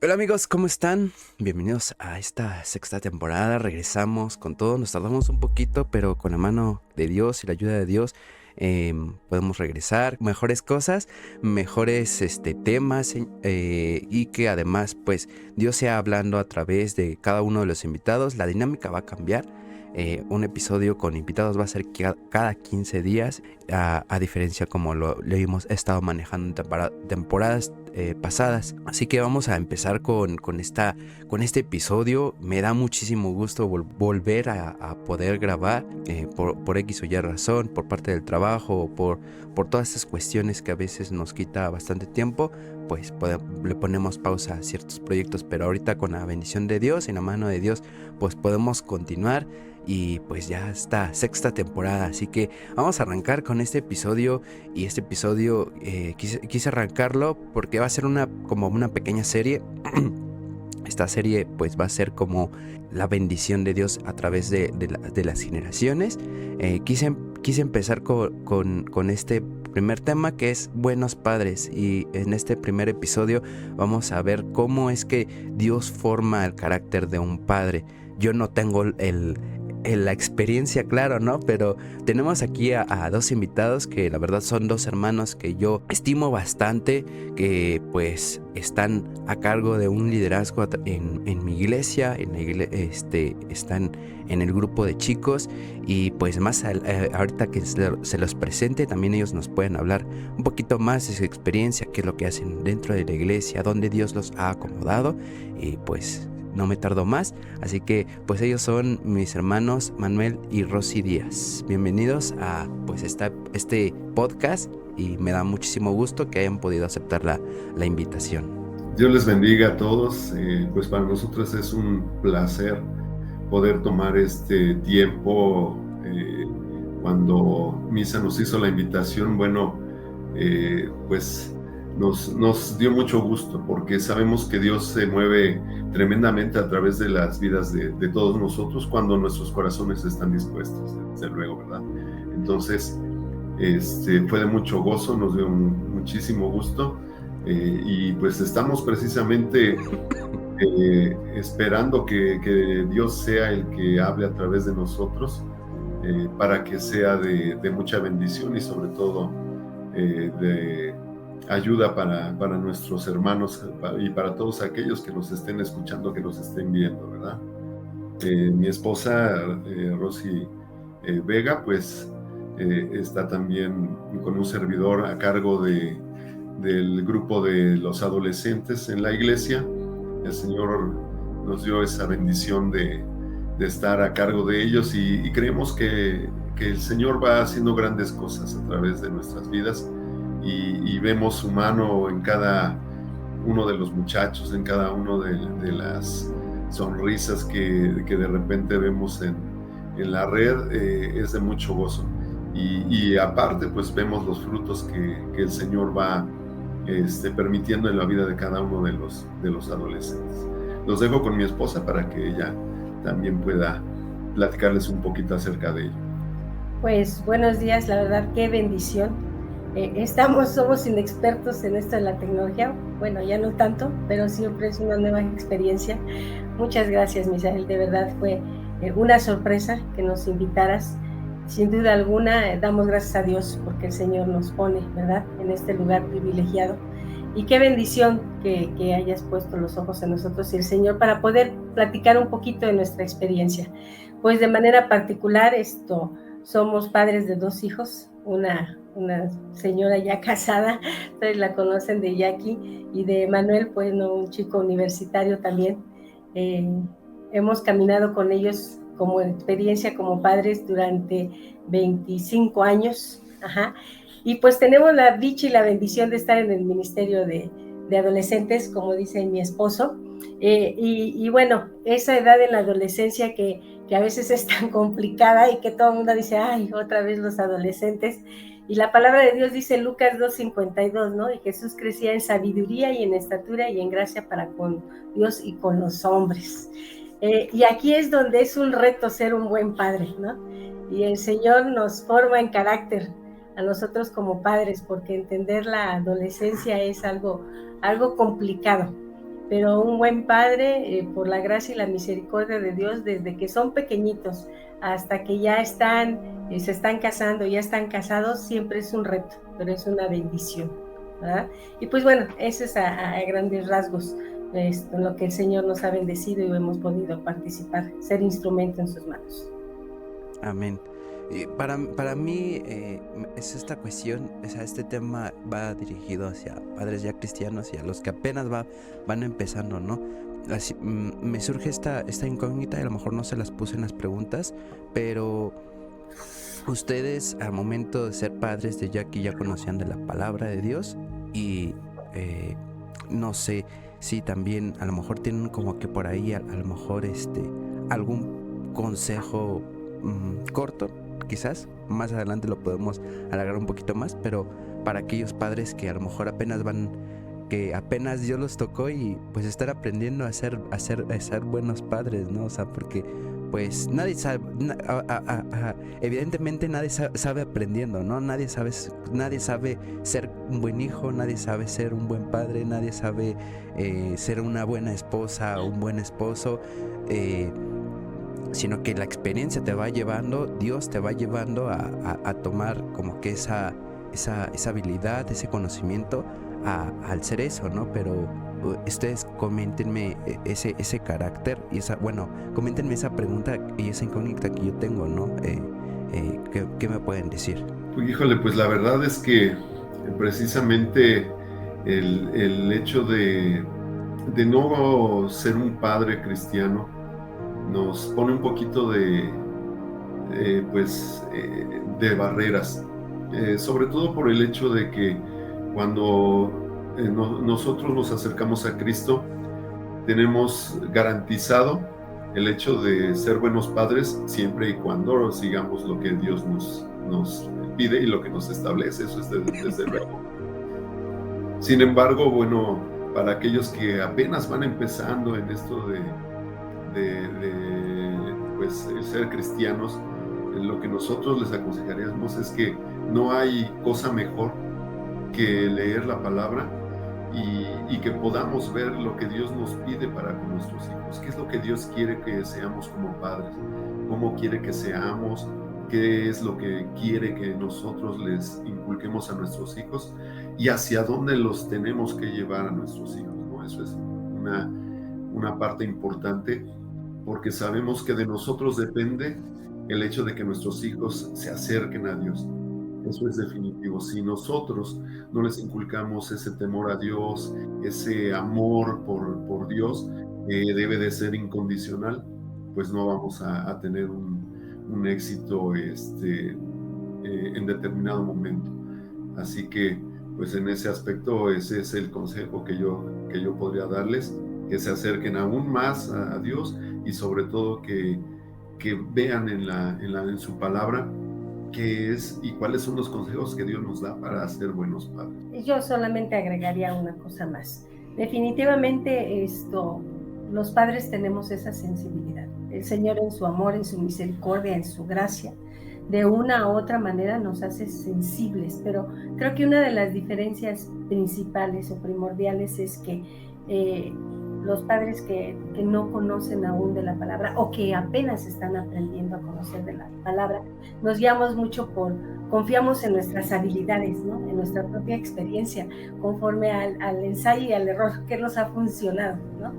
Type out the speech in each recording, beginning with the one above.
Hola amigos, ¿cómo están? Bienvenidos a esta sexta temporada. Regresamos con todo, nos tardamos un poquito, pero con la mano de Dios y la ayuda de Dios podemos regresar. Mejores cosas, mejores temas y que además pues Dios sea hablando a través de cada uno de los invitados. La dinámica va a cambiar. Un episodio con invitados va a ser cada 15 días, a diferencia como lo hemos estado manejando en temporadas pasadas. Así que vamos a empezar con este episodio. Me da muchísimo gusto volver a poder grabar por X o Y razón, por parte del trabajo o por todas estas cuestiones que a veces nos quita bastante tiempo. Pues le ponemos pausa a ciertos proyectos, pero ahorita con la bendición de Dios, en la mano de Dios, pues podemos continuar. Y pues ya está sexta temporada, así que vamos a arrancar con este episodio. Y este episodio quise arrancarlo porque va a ser como una pequeña serie. Esta serie pues va a ser como la bendición de Dios a través de las generaciones. Quise empezar con este primer tema, que es buenos padres, y en este primer episodio vamos a ver cómo es que Dios forma el carácter de un padre. Yo no tengo la experiencia, claro, ¿no? Pero tenemos aquí a dos invitados que la verdad son dos hermanos que yo estimo bastante, que pues están a cargo de un liderazgo en mi iglesia, están en el grupo de chicos. Y pues más ahorita que se los presente, también ellos nos pueden hablar un poquito más de su experiencia, qué es lo que hacen dentro de la iglesia, dónde Dios los ha acomodado. Y pues no me tardo más, así que pues ellos son mis hermanos Manuel y Rosy Díaz. Bienvenidos a pues este podcast, y me da muchísimo gusto que hayan podido aceptar la invitación. Dios les bendiga a todos. Pues para nosotros es un placer poder tomar este tiempo. Cuando Misa nos hizo la invitación, bueno, pues nos dio mucho gusto, porque sabemos que Dios se mueve tremendamente a través de las vidas de todos nosotros cuando nuestros corazones están dispuestos, desde luego, ¿verdad? Entonces, fue de mucho gozo, nos dio muchísimo gusto, y pues estamos precisamente esperando que Dios sea el que hable a través de nosotros, para que sea de mucha bendición y sobre todo de ayuda para nuestros hermanos y para todos aquellos que nos estén escuchando, que nos estén viendo, ¿verdad? Mi esposa Rosy Vega pues está también con un servidor a cargo del grupo de los adolescentes en la iglesia. El Señor nos dio esa bendición de estar a cargo de ellos, y creemos que el Señor va haciendo grandes cosas a través de nuestras vidas, y vemos su mano en cada uno de los muchachos, en cada uno de las sonrisas que de repente vemos en la red. Es de mucho gozo, y aparte pues vemos los frutos que el Señor va permitiendo en la vida de cada uno de los adolescentes. Los dejo con mi esposa para que ella también pueda platicarles un poquito acerca de ello. Pues buenos días, la verdad, qué bendición. Somos inexpertos en esto de la tecnología, bueno, ya no tanto, pero siempre es una nueva experiencia. Muchas gracias, Misael, de verdad fue una sorpresa que nos invitaras. Sin duda alguna, damos gracias a Dios porque el Señor nos pone, ¿verdad?, en este lugar privilegiado. Y qué bendición que hayas puesto los ojos en nosotros y el Señor para poder platicar un poquito de nuestra experiencia. Pues de manera particular, somos padres de dos hijos, una señora ya casada, ustedes la conocen, de Jackie, y de Manuel, pues no, un chico universitario también. Hemos caminado con ellos como experiencia como padres durante 25 años, y pues tenemos la dicha y la bendición de estar en el ministerio de adolescentes, como dice mi esposo, y bueno, esa edad en la adolescencia que a veces es tan complicada y que todo el mundo dice, ay, otra vez los adolescentes. Y la palabra de Dios dice en Lucas 2:52, ¿no? Y Jesús crecía en sabiduría y en estatura y en gracia para con Dios y con los hombres. Y aquí es donde es un reto ser un buen padre, ¿no? Y el Señor nos forma en carácter a nosotros como padres, porque entender la adolescencia es algo complicado. pero un buen padre, por la gracia y la misericordia de Dios, desde que son pequeñitos hasta que ya están, se están casando, ya están casados, siempre es un reto, pero es una bendición, ¿verdad? Y pues bueno, eso es a grandes rasgos lo que el Señor nos ha bendecido y hemos podido participar, ser instrumento en sus manos. Amén. Para mí es esta cuestión, o sea, este tema va dirigido hacia padres ya cristianos y a los que apenas van empezando, ¿no? Así, me surge esta incógnita y a lo mejor no se las puse en las preguntas, pero ustedes al momento de ser padres de Jackie ya conocían de la palabra de Dios y no sé si también a lo mejor tienen como que por ahí a lo mejor algún consejo corto, quizás más adelante lo podemos alargar un poquito más, pero para aquellos padres que a lo mejor apenas Dios los tocó y pues estar aprendiendo a ser buenos padres, ¿no? O sea, porque pues nadie sabe, evidentemente nadie sabe aprendiendo, ¿no? Nadie sabe ser un buen hijo, nadie sabe ser un buen padre, nadie sabe ser una buena esposa o un buen esposo, sino que la experiencia te va llevando, Dios te va llevando a tomar como que esa habilidad, ese conocimiento al ser eso, ¿no? Pero ustedes coméntenme ese carácter y coméntenme esa pregunta y esa incógnita que yo tengo, ¿no? ¿Qué me pueden decir? Híjole, pues la verdad es que precisamente el hecho de no ser un padre cristiano nos pone un poquito de barreras, sobre todo por el hecho de que cuando nosotros nos acercamos a Cristo, tenemos garantizado el hecho de ser buenos padres siempre y cuando sigamos lo que Dios nos pide y lo que nos establece, eso es desde luego. Sin embargo, bueno, para aquellos que apenas van empezando en esto de ser cristianos, lo que nosotros les aconsejaríamos es que no hay cosa mejor que leer la palabra y que podamos ver lo que Dios nos pide para con nuestros hijos. ¿Qué es lo que Dios quiere que seamos como padres? ¿Cómo quiere que seamos? ¿Qué es lo que quiere que nosotros les inculquemos a nuestros hijos? Y hacia dónde los tenemos que llevar a nuestros hijos, ¿no? Eso es una parte importante, porque sabemos que de nosotros depende el hecho de que nuestros hijos se acerquen a Dios. Eso es definitivo. Si nosotros no les inculcamos ese temor a Dios, ese amor por Dios, debe de ser incondicional, pues no vamos a tener un éxito en determinado momento. Así que, pues en ese aspecto, ese es el consejo que yo podría darles, que se acerquen aún más a Dios y sobre todo que vean en su palabra qué es y cuáles son los consejos que Dios nos da para ser buenos padres. Yo solamente agregaría una cosa más. Definitivamente los padres tenemos esa sensibilidad. El Señor en su amor, en su misericordia, en su gracia, de una u otra manera nos hace sensibles, pero creo que una de las diferencias principales o primordiales es que los padres que no conocen aún de la palabra o que apenas están aprendiendo a conocer de la palabra, nos guiamos mucho confiamos en nuestras habilidades, ¿no? En nuestra propia experiencia, conforme al ensayo y al error que nos ha funcionado, ¿no?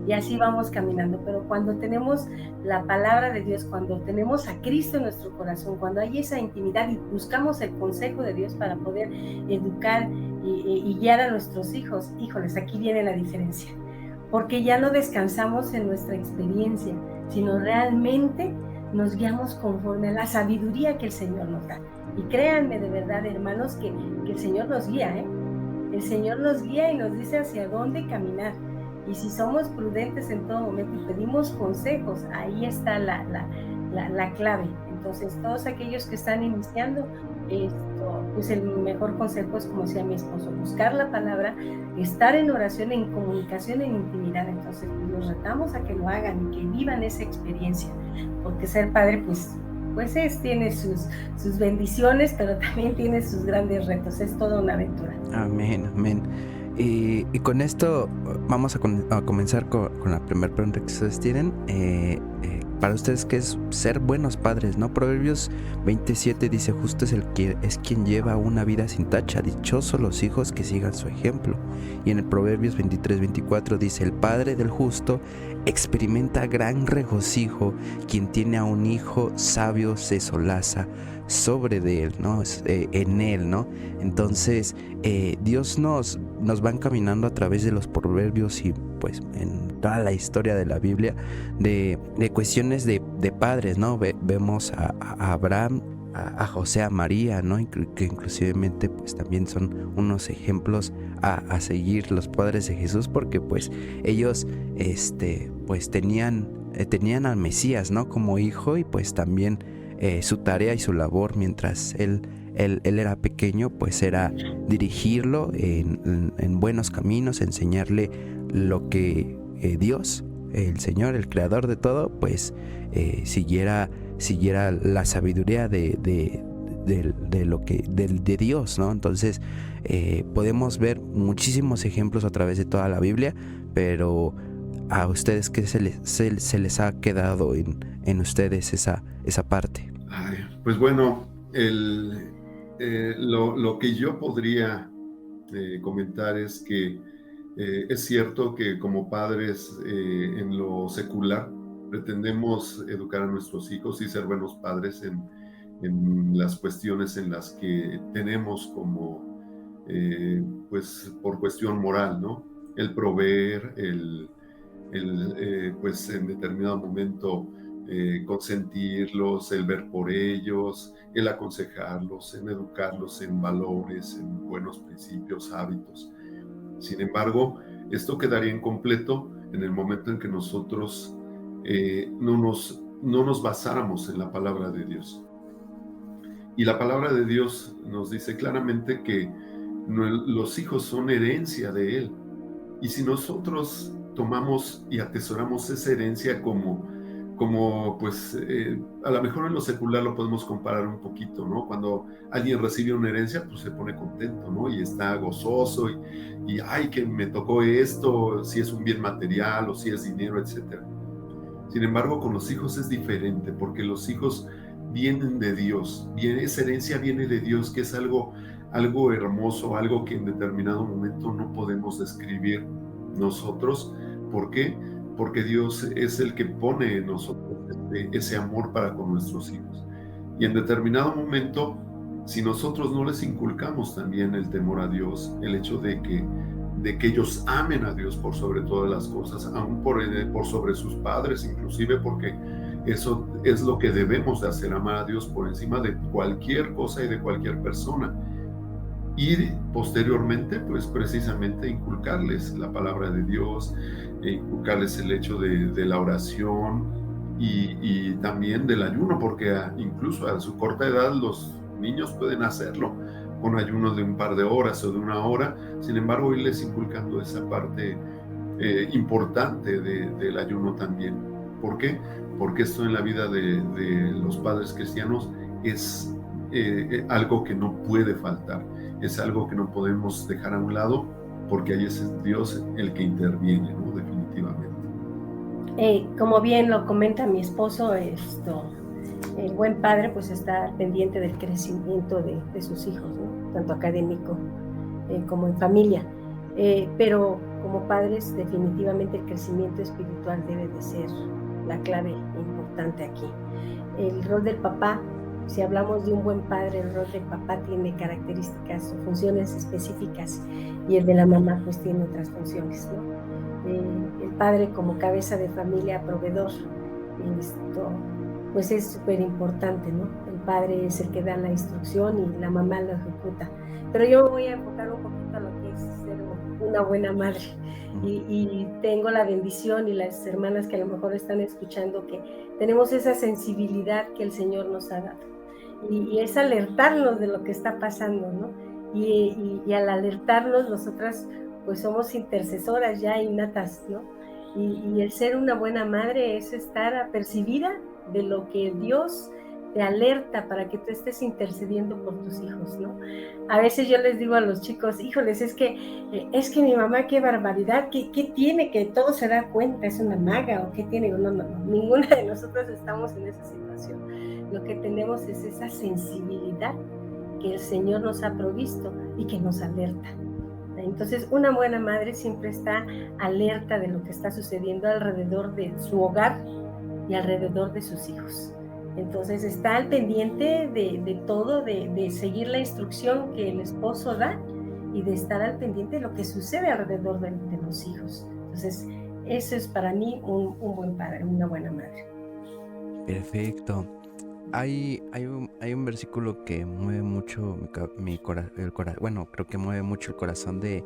Y así vamos caminando. Pero cuando tenemos la palabra de Dios, cuando tenemos a Cristo en nuestro corazón, cuando hay esa intimidad y buscamos el consejo de Dios para poder educar y guiar a nuestros hijos, híjoles, aquí viene la diferencia. Porque ya no descansamos en nuestra experiencia, sino realmente nos guiamos conforme a la sabiduría que el Señor nos da. Y créanme de verdad, hermanos, que el Señor nos guía, ¿eh? El Señor nos guía y nos dice hacia dónde caminar. Y si somos prudentes en todo momento y pedimos consejos, ahí está la clave. Entonces, todos aquellos que están iniciando, pues el mejor consejo es, como decía mi esposo, buscar la palabra, estar en oración, en comunicación, en intimidad. Entonces, los retamos a que lo hagan y que vivan esa experiencia, porque ser padre, pues tiene sus bendiciones, pero también tiene sus grandes retos. Es toda una aventura. Amén, amén. Y con esto vamos a comenzar con la primera pregunta que ustedes tienen. Para ustedes, ¿qué es ser buenos padres, no? Proverbios 27 dice: justo es quien lleva una vida sin tacha, dichosos los hijos que sigan su ejemplo. Y en el Proverbios 23-24 dice: el padre del justo experimenta gran regocijo, quien tiene a un hijo sabio se solaza sobre de él, ¿no? En él, ¿no? Entonces, Dios nos va encaminando a través de los proverbios y pues en toda la historia de la Biblia de cuestiones de padres, ¿no? Vemos a Abraham, a José, a María, ¿no? Que inclusivemente pues también son unos ejemplos a seguir los padres de Jesús, porque pues ellos pues tenían al Mesías, ¿no? Como hijo, y pues también su tarea y su labor mientras él era pequeño, pues era dirigirlo en buenos caminos, enseñarle lo que Dios, el Señor, el creador de todo, pues siguiera la sabiduría de Dios, ¿no? Entonces podemos ver muchísimos ejemplos a través de toda la Biblia, pero a ustedes, ¿qué se les ha quedado en ustedes esa parte? Ay, pues bueno, lo que yo podría comentar es que es cierto que como padres en lo secular pretendemos educar a nuestros hijos y ser buenos padres en las cuestiones en las que tenemos como, pues por cuestión moral, ¿no? El proveer, pues en determinado momento consentirlos, el ver por ellos, el aconsejarlos, en educarlos en valores, en buenos principios, hábitos. Sin embargo, esto quedaría incompleto en el momento en que nosotros no nos basáramos en la palabra de Dios. Y la palabra de Dios nos dice claramente que los hijos son herencia de Él. Y si nosotros tomamos y atesoramos esa herencia como pues a lo mejor en lo secular lo podemos comparar un poquito, ¿no? Cuando alguien recibe una herencia, pues se pone contento, ¿no? Y está gozoso y ay, que me tocó esto, si es un bien material o si es dinero, etcétera. Sin embargo, con los hijos es diferente, porque los hijos vienen de Dios, esa herencia viene de Dios, que es algo hermoso, algo que en determinado momento no podemos describir nosotros. ¿Por qué? Porque Dios es el que pone en nosotros ese amor para con nuestros hijos. Y en determinado momento, si nosotros no les inculcamos también el temor a Dios, el hecho de que ellos amen a Dios por sobre todas las cosas, aún por sobre sus padres, inclusive, porque eso es lo que debemos de hacer, amar a Dios por encima de cualquier cosa y de cualquier persona. Y posteriormente, pues precisamente inculcarles la palabra de Dios, inculcarles el hecho de la oración y también del ayuno, porque incluso a su corta edad los niños pueden hacerlo con ayunos de un par de horas o de una hora. Sin embargo, irles inculcando esa parte importante del ayuno también. ¿Por qué? Porque esto en la vida de los padres cristianos es algo que no puede faltar, es algo que no podemos dejar a un lado, porque ahí es Dios el que interviene, ¿no? Definitivamente. Como bien lo comenta mi esposo, el buen padre pues está pendiente del crecimiento de sus hijos, ¿no? Tanto académico como en familia, pero como padres definitivamente el crecimiento espiritual debe de ser la clave importante aquí. El rol del papá, si hablamos de un buen padre, el rol del papá tiene características o funciones específicas y el de la mamá pues tiene otras funciones, ¿no? El padre como cabeza de familia, proveedor, pues es súper importante, ¿no? El padre es el que da la instrucción y la mamá lo ejecuta. Pero yo me voy a enfocar un poquito a lo que es ser una buena madre. Y tengo la bendición, y las hermanas que a lo mejor están escuchando, que tenemos esa sensibilidad que el Señor nos ha dado. Y es alertarnos de lo que está pasando, ¿no? Y al alertarnos, nosotras pues somos intercesoras ya innatas, ¿no? Y el ser una buena madre es estar apercibida de lo que Dios te alerta para que tú estés intercediendo por tus hijos, ¿no? A veces yo les digo a los chicos, híjoles, es que mi mamá, qué barbaridad, ¿qué tiene? Que todo se da cuenta, ¿es una maga o qué tiene? No, ninguna de nosotros estamos en esa situación. Lo que tenemos es esa sensibilidad que el Señor nos ha provisto y que nos alerta. Entonces, una buena madre siempre está alerta de lo que está sucediendo alrededor de su hogar y alrededor de sus hijos. Entonces, está al pendiente de todo, de seguir la instrucción que el esposo da y de estar al pendiente de lo que sucede alrededor de los hijos. Entonces, eso es para mí un buen padre, una buena madre. Perfecto. Hay un versículo que mueve mucho bueno, creo que mueve mucho el corazón de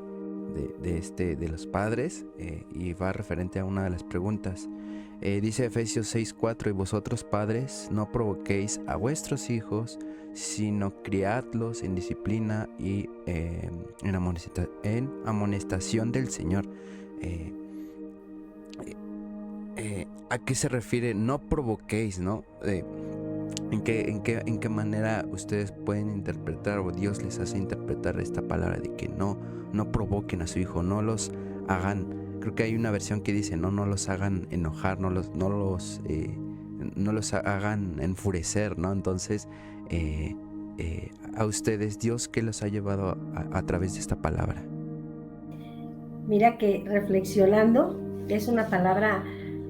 los padres, y va referente a una de las preguntas. Dice Efesios 6:4: y vosotros, padres, no provoquéis a vuestros hijos, sino criadlos en disciplina y en amonestación del Señor. ¿A qué se refiere no provoquéis, no? ¿En qué manera ustedes pueden interpretar, o Dios les hace interpretar esta palabra de que no provoquen a su hijo, no los hagan? Creo que hay una versión que dice no los hagan enojar, no los hagan enfurecer, ¿no? Entonces, a ustedes, Dios, ¿qué los ha llevado a través de esta palabra? Mira que reflexionando, es una palabra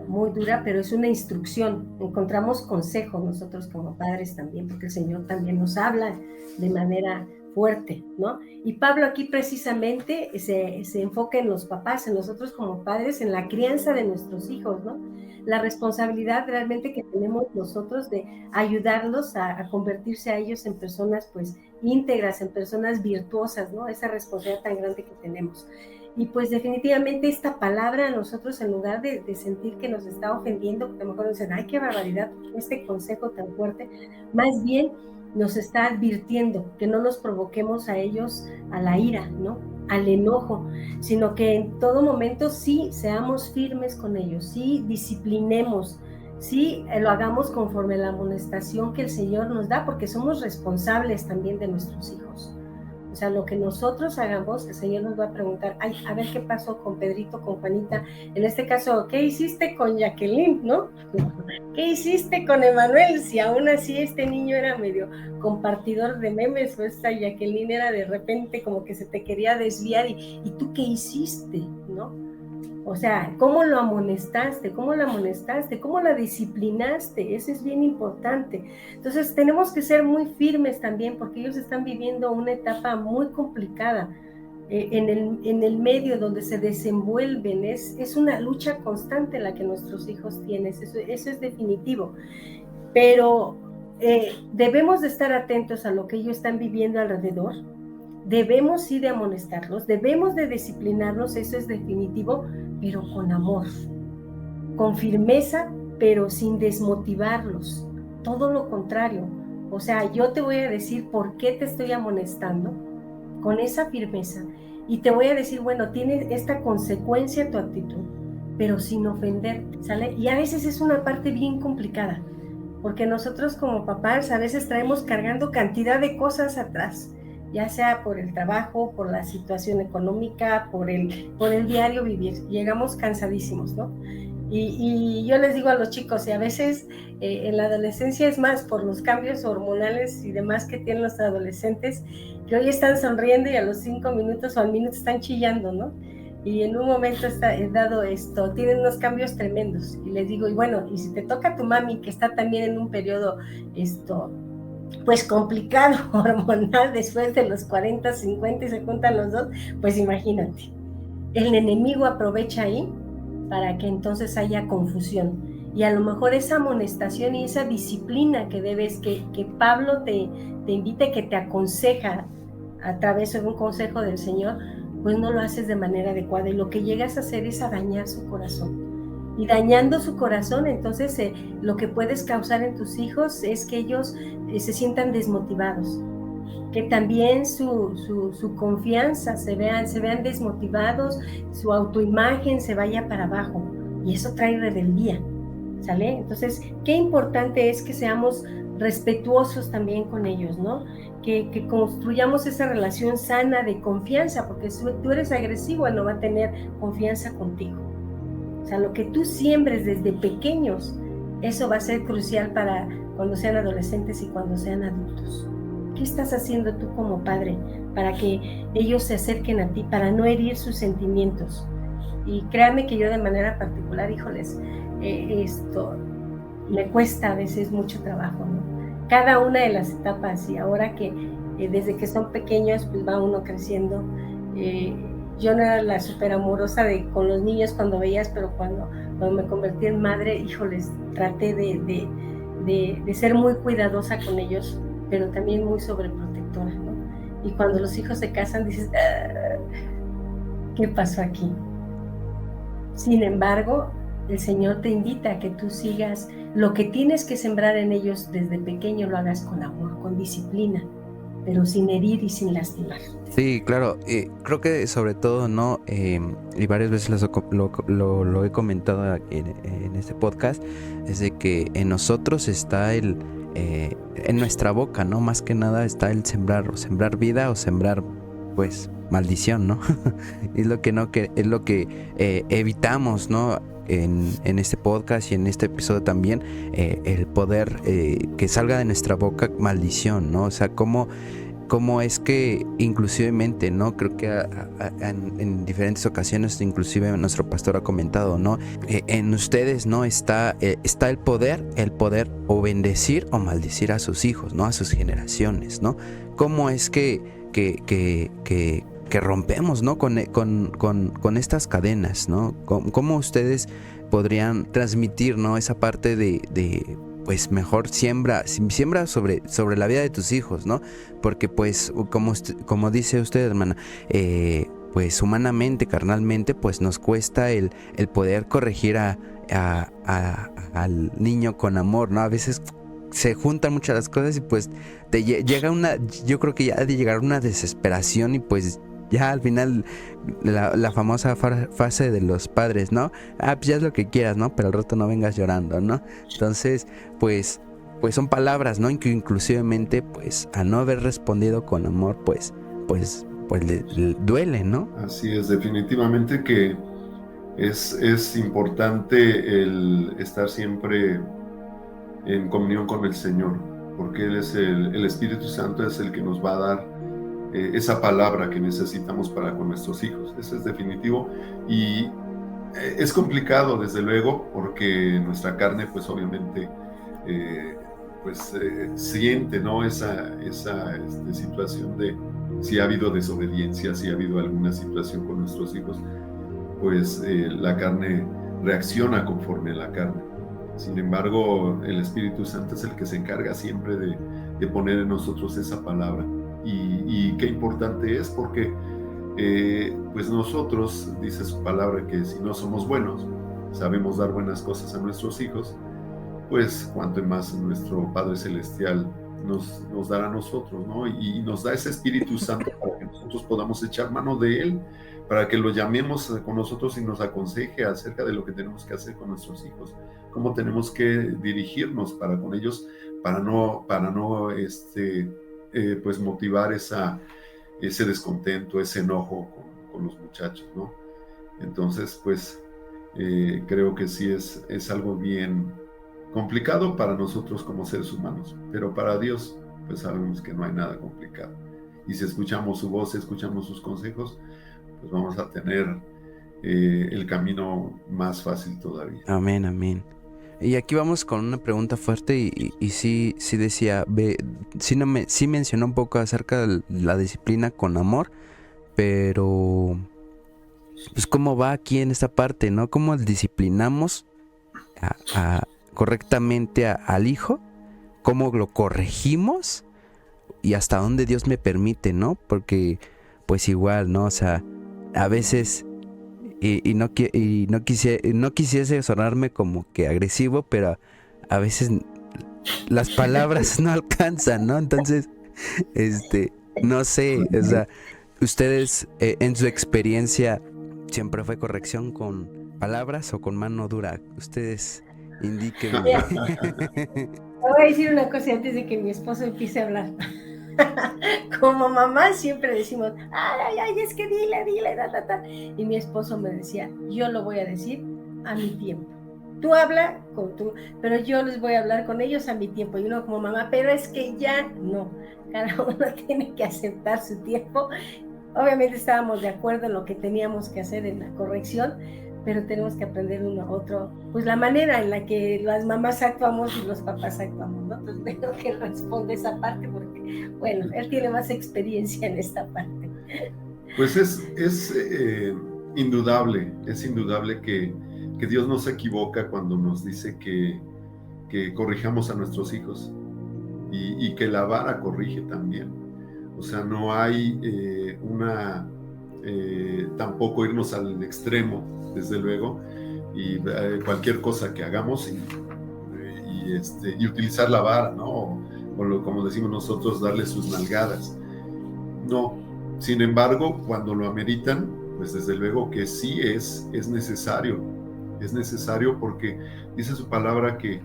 muy dura, pero es una instrucción. Encontramos consejo nosotros como padres también, porque el Señor también nos habla de manera fuerte, ¿no? Y Pablo aquí precisamente se enfoca en los papás, en nosotros como padres, en la crianza de nuestros hijos, ¿no? La responsabilidad realmente que tenemos nosotros de ayudarlos a convertirse a ellos en personas pues íntegras, en personas virtuosas, ¿no? Esa responsabilidad tan grande que tenemos. Y pues definitivamente esta palabra a nosotros, en lugar de sentir que nos está ofendiendo, porque a lo mejor nos dicen, ay, qué barbaridad, este consejo tan fuerte, más bien nos está advirtiendo que no nos provoquemos a ellos a la ira, ¿no? Al enojo, sino que en todo momento sí seamos firmes con ellos, sí disciplinemos, sí lo hagamos conforme a la amonestación que el Señor nos da, porque somos responsables también de nuestros hijos. O sea, lo que nosotros hagamos, el Señor nos va a preguntar, ay, a ver qué pasó con Pedrito, con Juanita, en este caso, ¿qué hiciste con Jacqueline, no? ¿Qué hiciste con Emanuel? Si aún así este niño era medio compartidor de memes, o esta Jacqueline era de repente como que se te quería desviar, ¿y tú qué hiciste, no? O sea, ¿cómo lo amonestaste? ¿Cómo la amonestaste? ¿Cómo la disciplinaste? Eso es bien importante. Entonces, tenemos que ser muy firmes también, porque ellos están viviendo una etapa muy complicada en el medio donde se desenvuelven. Es una lucha constante la que nuestros hijos tienen, eso es definitivo. Pero debemos de estar atentos a lo que ellos están viviendo alrededor. Debemos sí de amonestarlos, debemos de disciplinarlos, eso es definitivo, pero con amor, con firmeza, pero sin desmotivarlos. Todo lo contrario. O sea, yo te voy a decir por qué te estoy amonestando, con esa firmeza, y te voy a decir, bueno, tiene esta consecuencia tu actitud, pero sin ofenderte, ¿sale? Y a veces es una parte bien complicada, porque nosotros como papás a veces traemos cargando cantidad de cosas atrás, ya sea por el trabajo, por la situación económica, por el diario vivir. Llegamos cansadísimos, ¿no? Y yo les digo a los chicos, y a veces en la adolescencia es más por los cambios hormonales y demás que tienen los adolescentes, que hoy están sonriendo y a los 5 minutos o al minuto están chillando, ¿no? Y en un momento dado tienen unos cambios tremendos. Y les digo, y bueno, y si te toca a tu mami, que está también en un periodo pues complicado hormonal después de los 40, 50 y se juntan los dos, pues imagínate, el enemigo aprovecha ahí para que entonces haya confusión, y a lo mejor esa amonestación y esa disciplina que debes, que Pablo te invita, que te aconseja a través de un consejo del Señor, pues no lo haces de manera adecuada, y lo que llegas a hacer es a dañar su corazón. Y dañando su corazón, entonces lo que puedes causar en tus hijos es que ellos se sientan desmotivados, que también su confianza se vean desmotivados, su autoimagen se vaya para abajo, y eso trae rebeldía, ¿sale? Entonces, qué importante es que seamos respetuosos también con ellos, ¿no? Que construyamos esa relación sana de confianza, porque si tú eres agresivo, él no va a tener confianza contigo. O sea, lo que tú siembres desde pequeños, eso va a ser crucial para cuando sean adolescentes y cuando sean adultos. ¿Qué estás haciendo tú como padre para que ellos se acerquen a ti, para no herir sus sentimientos? Y créanme que yo de manera particular, híjoles, esto me cuesta a veces mucho trabajo, ¿no? Cada una de las etapas, y ahora que desde que son pequeños, pues va uno creciendo. Yo no era la súper amorosa con los niños cuando veías, pero cuando me convertí en madre, híjoles, traté de ser muy cuidadosa con ellos, pero también muy sobreprotectora, ¿no? Y cuando los hijos se casan, dices, ¿qué pasó aquí? Sin embargo, el Señor te invita a que tú sigas lo que tienes que sembrar en ellos desde pequeño, lo hagas con amor, con disciplina, pero sin herir y sin lastimar. Sí, claro. Creo que sobre todo, ¿no? Y varias veces lo he comentado en este podcast, es de que en nosotros está en nuestra boca, ¿no? Más que nada está el sembrar, o sembrar vida o sembrar, pues, maldición, ¿no? Es lo que evitamos, ¿no? En este podcast y en este episodio también, el poder que salga de nuestra boca maldición, ¿no? O sea, cómo es que inclusivemente, ¿no? Creo que en diferentes ocasiones, inclusive nuestro pastor ha comentado, ¿no? En ustedes, ¿no? Está el poder o bendecir o maldecir a sus hijos, ¿no? A sus generaciones, ¿no? ¿Cómo es que rompemos, ¿no? Con estas cadenas, ¿no? ¿Cómo ustedes podrían transmitir, ¿no? Esa parte de pues mejor siembra sobre la vida de tus hijos, ¿no? Porque pues como dice usted, hermana, pues humanamente, carnalmente, pues nos cuesta el poder corregir al niño con amor, ¿no? A veces se juntan muchas las cosas y pues te llega yo creo que ya ha de llegar una desesperación y pues ya al final la famosa frase de los padres, ¿no? Pues ya es lo que quieras, ¿no? Pero al rato no vengas llorando, ¿no? Entonces, pues son palabras, ¿no? Que inclusivemente, pues, al no haber respondido con amor, pues le duele, ¿no? Así es, definitivamente que es importante el estar siempre en comunión con el Señor, porque Él es el Espíritu Santo es el que nos va a dar esa palabra que necesitamos para con nuestros hijos. Eso es definitivo y es complicado desde luego porque nuestra carne pues obviamente siente, ¿no? esa situación de si ha habido desobediencia, si ha habido alguna situación con nuestros hijos, pues la carne reacciona conforme a la carne. Sin embargo, el Espíritu Santo es el que se encarga siempre de poner en nosotros esa palabra. Y qué importante es porque pues nosotros, dice su palabra, que si no somos buenos, sabemos dar buenas cosas a nuestros hijos, pues cuanto más nuestro Padre Celestial nos dará a nosotros, ¿no? Y nos da ese Espíritu Santo para que nosotros podamos echar mano de Él, para que lo llamemos con nosotros y nos aconseje acerca de lo que tenemos que hacer con nuestros hijos, cómo tenemos que dirigirnos para con ellos, para no pues motivar ese descontento, ese enojo con los muchachos, ¿no? Entonces, pues creo que sí es algo bien complicado para nosotros como seres humanos, pero para Dios, pues sabemos que no hay nada complicado. Y si escuchamos su voz, si escuchamos sus consejos, pues vamos a tener el camino más fácil todavía. Amén, amén. Y aquí vamos con una pregunta fuerte y sí decía, sí mencionó un poco acerca de la disciplina con amor, pero pues cómo va aquí en esta parte, ¿no? ¿Cómo disciplinamos correctamente al hijo? ¿Cómo lo corregimos? Y hasta dónde Dios me permite, ¿no? Porque pues igual, ¿no? O sea, a veces... no quisiese sonarme como que agresivo, pero a veces las palabras no alcanzan, ¿no? Entonces, no sé, o sea, ustedes en su experiencia siempre fue corrección con palabras o con mano dura. Ustedes indíquenme. voy a decir una cosa antes de que mi esposo empiece a hablar. Como mamá siempre decimos, ay, ay, es que dile, ta. Y mi esposo me decía, yo lo voy a decir a mi tiempo. Tú habla con tú, pero yo les voy a hablar con ellos a mi tiempo. Y uno como mamá, pero es que ya no. Cada uno tiene que aceptar su tiempo. Obviamente estábamos de acuerdo en lo que teníamos que hacer en la corrección, pero tenemos que aprender uno a otro, pues la manera en la que las mamás actuamos y los papás actuamos, ¿no? Entonces tengo que responder esa parte porque, bueno, él tiene más experiencia en esta parte. Pues es indudable que Dios no se equivoca cuando nos dice que corrijamos a nuestros hijos y que la vara corrige también. O sea, no hay tampoco irnos al extremo, desde luego, y cualquier cosa que hagamos y utilizar la vara, ¿no? O como decimos nosotros, darle sus nalgadas. No. Sin embargo, cuando lo ameritan, pues desde luego que sí es necesario. Es necesario porque dice su palabra que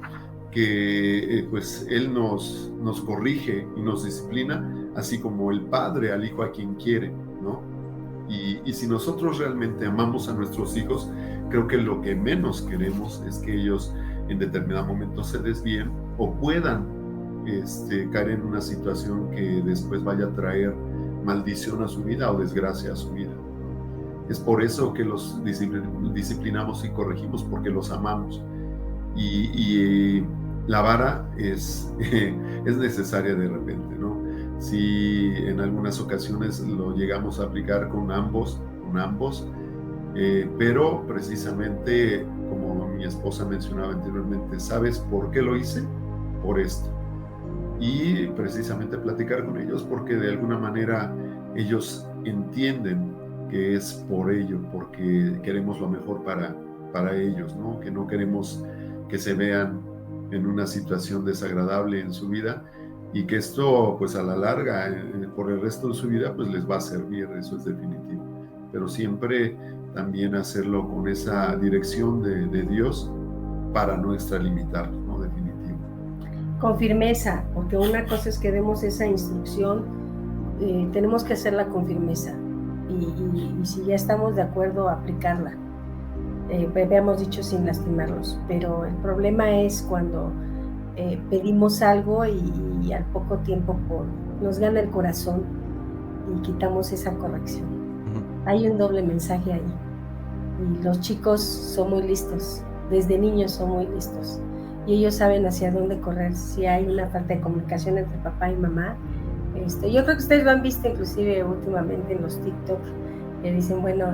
pues Él nos corrige y nos disciplina, así como el Padre al Hijo a quien quiere, ¿no? Y si nosotros realmente amamos a nuestros hijos, creo que lo que menos queremos es que ellos en determinado momento se desvíen o puedan caer en una situación que después vaya a traer maldición a su vida o desgracia a su vida. Es por eso que los disciplinamos y corregimos, porque los amamos. Y la vara es necesaria de repente, ¿no? Si en algunas ocasiones lo llegamos a aplicar con ambos, pero precisamente, como mi esposa mencionaba anteriormente, ¿sabes por qué lo hice? Por esto. Y precisamente platicar con ellos porque de alguna manera ellos entienden que es por ello, porque queremos lo mejor para ellos, ¿no? Que no queremos que se vean en una situación desagradable en su vida y que esto, pues a la larga, por el resto de su vida, pues les va a servir, eso es definitivo. Pero siempre también hacerlo con esa dirección de Dios para no extralimitarlo, ¿no? Definitivo. Con firmeza, porque una cosa es que demos esa instrucción, tenemos que hacerla con firmeza y si ya estamos de acuerdo, aplicarla. Habíamos dicho sin lastimarlos, pero el problema es cuando pedimos algo y al poco tiempo nos gana el corazón y quitamos esa corrección. Hay un doble mensaje ahí y los chicos son muy listos, desde niños son muy listos y ellos saben hacia dónde correr si hay una falta de comunicación entre papá y mamá. Yo creo que ustedes lo han visto inclusive últimamente en los TikTok, que dicen, bueno,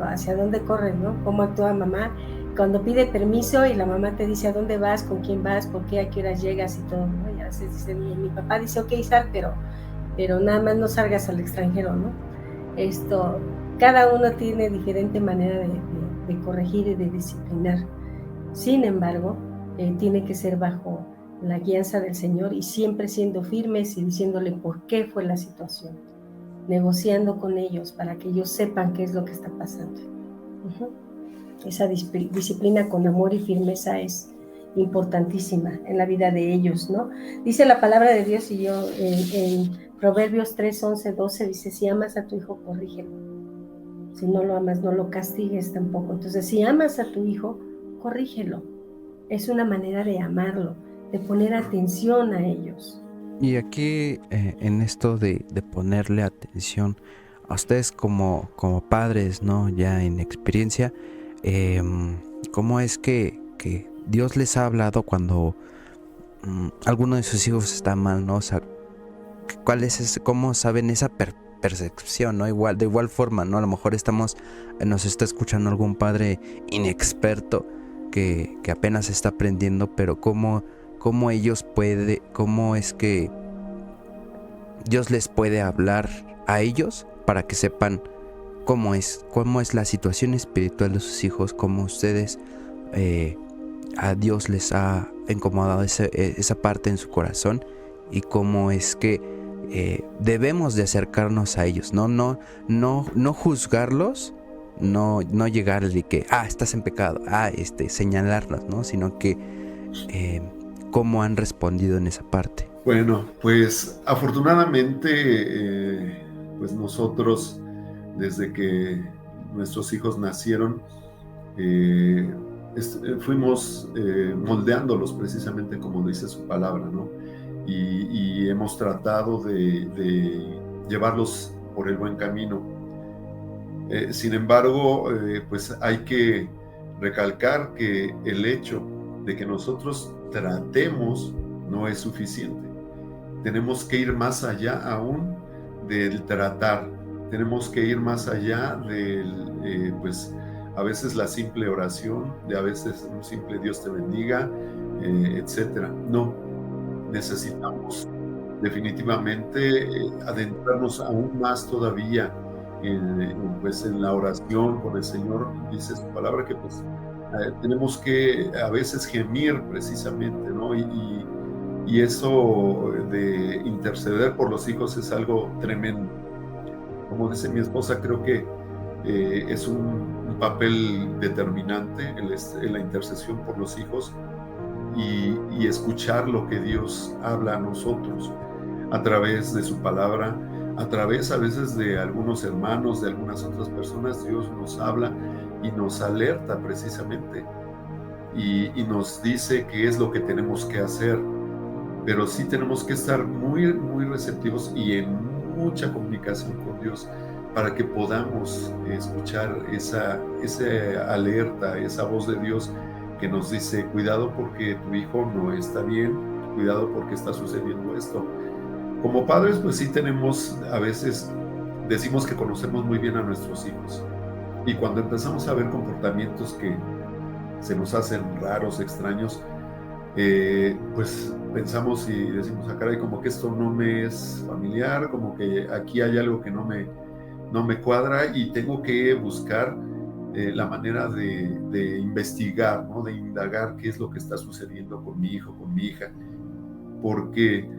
hacia dónde corren, ¿no? Cómo actúa mamá cuando pide permiso y la mamá te dice a dónde vas, con quién vas, por qué, a qué horas llegas y todo, ¿no? Y a veces dicen, mi papá dice, ok, sal, pero nada más no salgas al extranjero, ¿no? Cada uno tiene diferente manera de corregir y de disciplinar. Sin embargo, tiene que ser bajo la guianza del Señor y siempre siendo firmes y diciéndole por qué fue la situación, negociando con ellos para que ellos sepan qué es lo que está pasando. Esa disciplina con amor y firmeza es importantísima en la vida de ellos, ¿no? Dice la palabra de Dios y yo en Proverbios 3, 11, 12 dice, si amas a tu hijo, corrígelo. Si no lo amas, no lo castigues tampoco. Entonces, si amas a tu hijo, corrígelo. Es una manera de amarlo, de poner atención a ellos. Y aquí, en esto de ponerle atención a ustedes como padres, ¿no? Ya en experiencia, ¿cómo es que Dios les ha hablado cuando alguno de sus hijos está mal, ¿no? O sea, ¿cuál es cómo saben esa percepción, ¿no? De igual forma, ¿no? A lo mejor nos está escuchando algún padre inexperto que apenas está aprendiendo, pero cómo es que Dios les puede hablar a ellos para que sepan cómo es la situación espiritual de sus hijos, cómo ustedes a Dios les ha incomodado esa parte en su corazón y cómo es que debemos de acercarnos a ellos, no juzgarlos, no llegar de que estás en pecado, señalarlos, ¿no? Sino que cómo han respondido en esa parte. Bueno, pues afortunadamente, pues nosotros, desde que nuestros hijos nacieron, fuimos moldeándolos precisamente como dice su palabra, ¿no? Y hemos tratado de llevarlos por el buen camino. Sin embargo, pues hay que recalcar que el hecho de que nosotros tratemos no es suficiente. Tenemos que ir más allá aún del tratar. Tenemos que ir más allá del, pues, a veces la simple oración, de a veces un simple Dios te bendiga, etcétera. No, necesitamos definitivamente adentrarnos aún más todavía pues en la oración con el Señor. Dice su palabra que pues tenemos que a veces gemir precisamente, ¿no? Y eso de interceder por los hijos es algo tremendo. Como dice mi esposa, creo que es un papel determinante en la intercesión por los hijos y escuchar lo que Dios habla a nosotros a través de su palabra, a través a veces de algunos hermanos, de algunas otras personas. Dios nos habla y nos alerta precisamente y nos dice qué es lo que tenemos que hacer, pero sí tenemos que estar muy, muy receptivos y en mucha comunicación con Dios para que podamos escuchar esa alerta, esa voz de Dios que nos dice, cuidado porque tu hijo no está bien, cuidado porque está sucediendo esto. Como padres, pues sí tenemos, a veces decimos que conocemos muy bien a nuestros hijos, y cuando empezamos a ver comportamientos que se nos hacen raros, extraños, pues pensamos y decimos, caray, como que esto no me es familiar, como que aquí hay algo que no me cuadra y tengo que buscar la manera de investigar, ¿no? De indagar qué es lo que está sucediendo con mi hijo, con mi hija, porque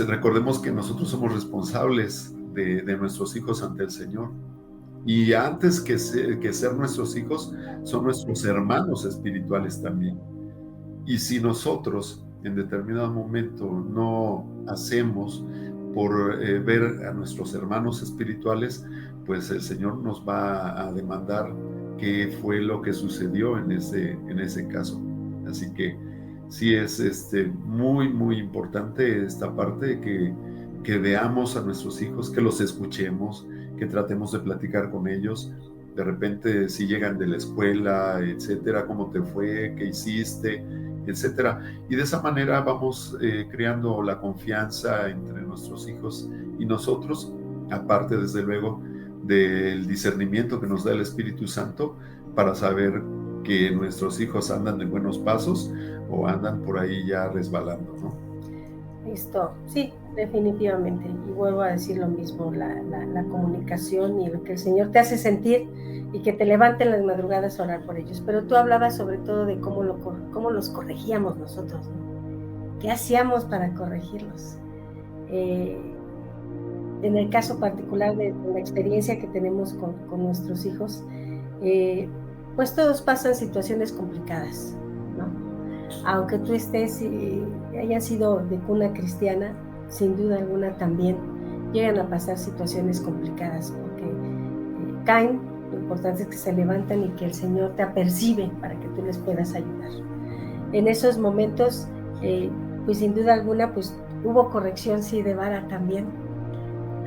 recordemos que nosotros somos responsables de nuestros hijos ante el Señor, y antes que ser nuestros hijos, son nuestros hermanos espirituales también. Y si nosotros en determinado momento no hacemos por ver a nuestros hermanos espirituales, pues el Señor nos va a demandar qué fue lo que sucedió en ese caso. Así que sí es muy, muy importante esta parte de que veamos a nuestros hijos, que los escuchemos, que tratemos de platicar con ellos. De repente, si llegan de la escuela, etcétera, cómo te fue, qué hiciste, etcétera. Y de esa manera vamos creando la confianza entre nuestros hijos y nosotros, aparte, desde luego, del discernimiento que nos da el Espíritu Santo para saber que nuestros hijos andan en buenos pasos o andan por ahí ya resbalando, ¿no? Listo, sí, definitivamente. Y vuelvo a decir lo mismo, la comunicación y lo que el Señor te hace sentir y que te levante en las madrugadas a orar por ellos. Pero tú hablabas sobre todo de cómo los corregíamos nosotros, ¿no? ¿Qué hacíamos para corregirlos? En el caso particular de la experiencia que tenemos con nuestros hijos, pues todos pasan situaciones complicadas, ¿no? Aunque tú estés y hayas sido de cuna cristiana, sin duda alguna también llegan a pasar situaciones complicadas porque caen. Lo importante es que se levantan y que el Señor te apercibe para que tú les puedas ayudar. En esos momentos, pues sin duda alguna, pues hubo corrección, sí, de vara también.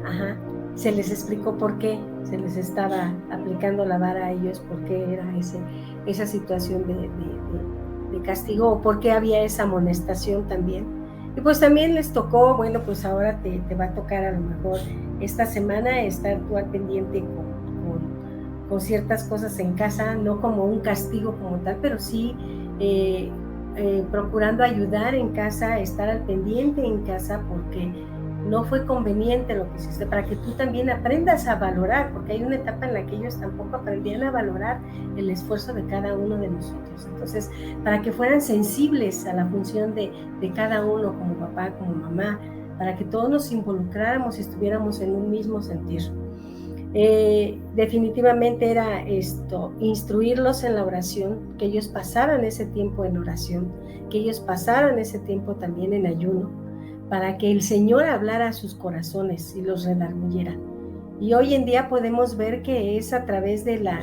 Ajá. Se les explicó por qué se les estaba aplicando la vara a ellos, por qué era esa situación de castigo, o por qué había esa amonestación también. Y pues también les tocó, bueno, pues ahora te va a tocar a lo mejor esta semana estar tú al pendiente con ciertas cosas en casa, no como un castigo como tal, pero sí procurando ayudar en casa, estar al pendiente en casa, porque no fue conveniente lo que hiciste, para que tú también aprendas a valorar, porque hay una etapa en la que ellos tampoco aprendían a valorar el esfuerzo de cada uno de nosotros. Entonces, para que fueran sensibles a la función de cada uno, como papá, como mamá, para que todos nos involucráramos y estuviéramos en un mismo sentir. Definitivamente era esto, instruirlos en la oración, que ellos pasaran ese tiempo en oración, que ellos pasaran ese tiempo también en ayuno, para que el Señor hablara a sus corazones y los redarguyera. Y hoy en día podemos ver que es a través de la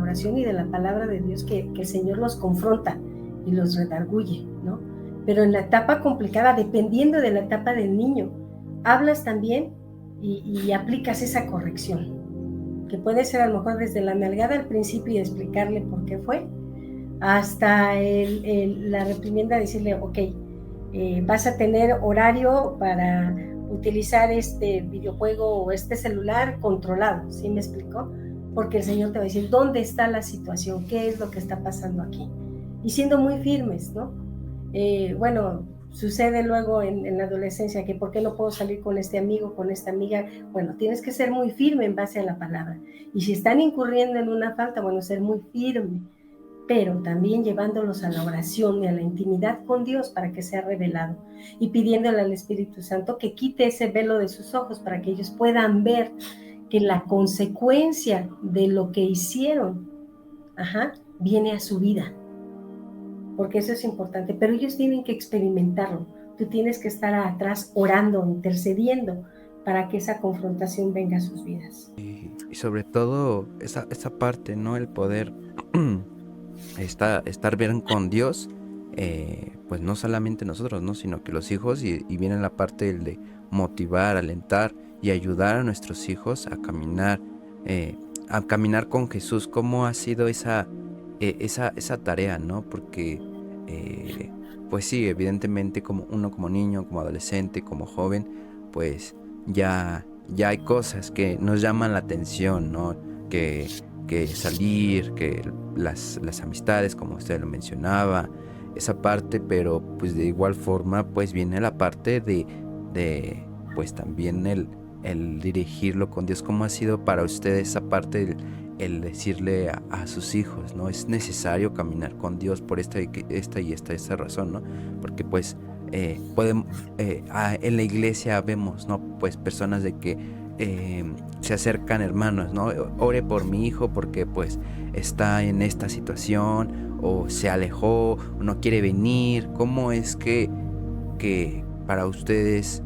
oración y de la palabra de Dios que el Señor los confronta y los redarguye, ¿no? Pero en la etapa complicada, dependiendo de la etapa del niño, hablas también y aplicas esa corrección, que puede ser a lo mejor desde la nalgada al principio y explicarle por qué fue, hasta la reprimienda, decirle, ok, vas a tener horario para utilizar este videojuego o este celular controlado, ¿sí me explicó? Porque el Señor te va a decir, ¿dónde está la situación? ¿Qué es lo que está pasando aquí? Y siendo muy firmes, ¿no? Bueno, sucede luego en la adolescencia que ¿por qué no puedo salir con este amigo, con esta amiga? Bueno, tienes que ser muy firme en base a la palabra. Y si están incurriendo en una falta, bueno, ser muy firme, pero también llevándolos a la oración y a la intimidad con Dios para que sea revelado y pidiéndole al Espíritu Santo que quite ese velo de sus ojos para que ellos puedan ver que la consecuencia de lo que hicieron, viene a su vida, porque eso es importante, pero ellos tienen que experimentarlo. Tú tienes que estar atrás orando, intercediendo para que esa confrontación venga a sus vidas. Y sobre todo esa parte, ¿no? El poder estar bien con Dios, pues no solamente nosotros, ¿no? Sino que los hijos, y viene la parte de motivar, alentar y ayudar a nuestros hijos a caminar con Jesús. ¿Cómo ha sido esa tarea, ¿no? Porque pues sí, evidentemente como niño, como adolescente, como joven, pues ya hay cosas que nos llaman la atención, ¿no? Que salir, que las amistades, como usted lo mencionaba, esa parte, pero pues de igual forma pues viene la parte de pues también el dirigirlo con Dios. ¿Cómo ha sido para usted esa parte, el decirle a sus hijos, ¿no? Es necesario caminar con Dios por esta razón, ¿no? Porque pues en la iglesia vemos, ¿no? Pues personas de que se acercan hermanos, ¿no? Ore por mi hijo porque pues está en esta situación, o se alejó, o no quiere venir. ¿Cómo es que para ustedes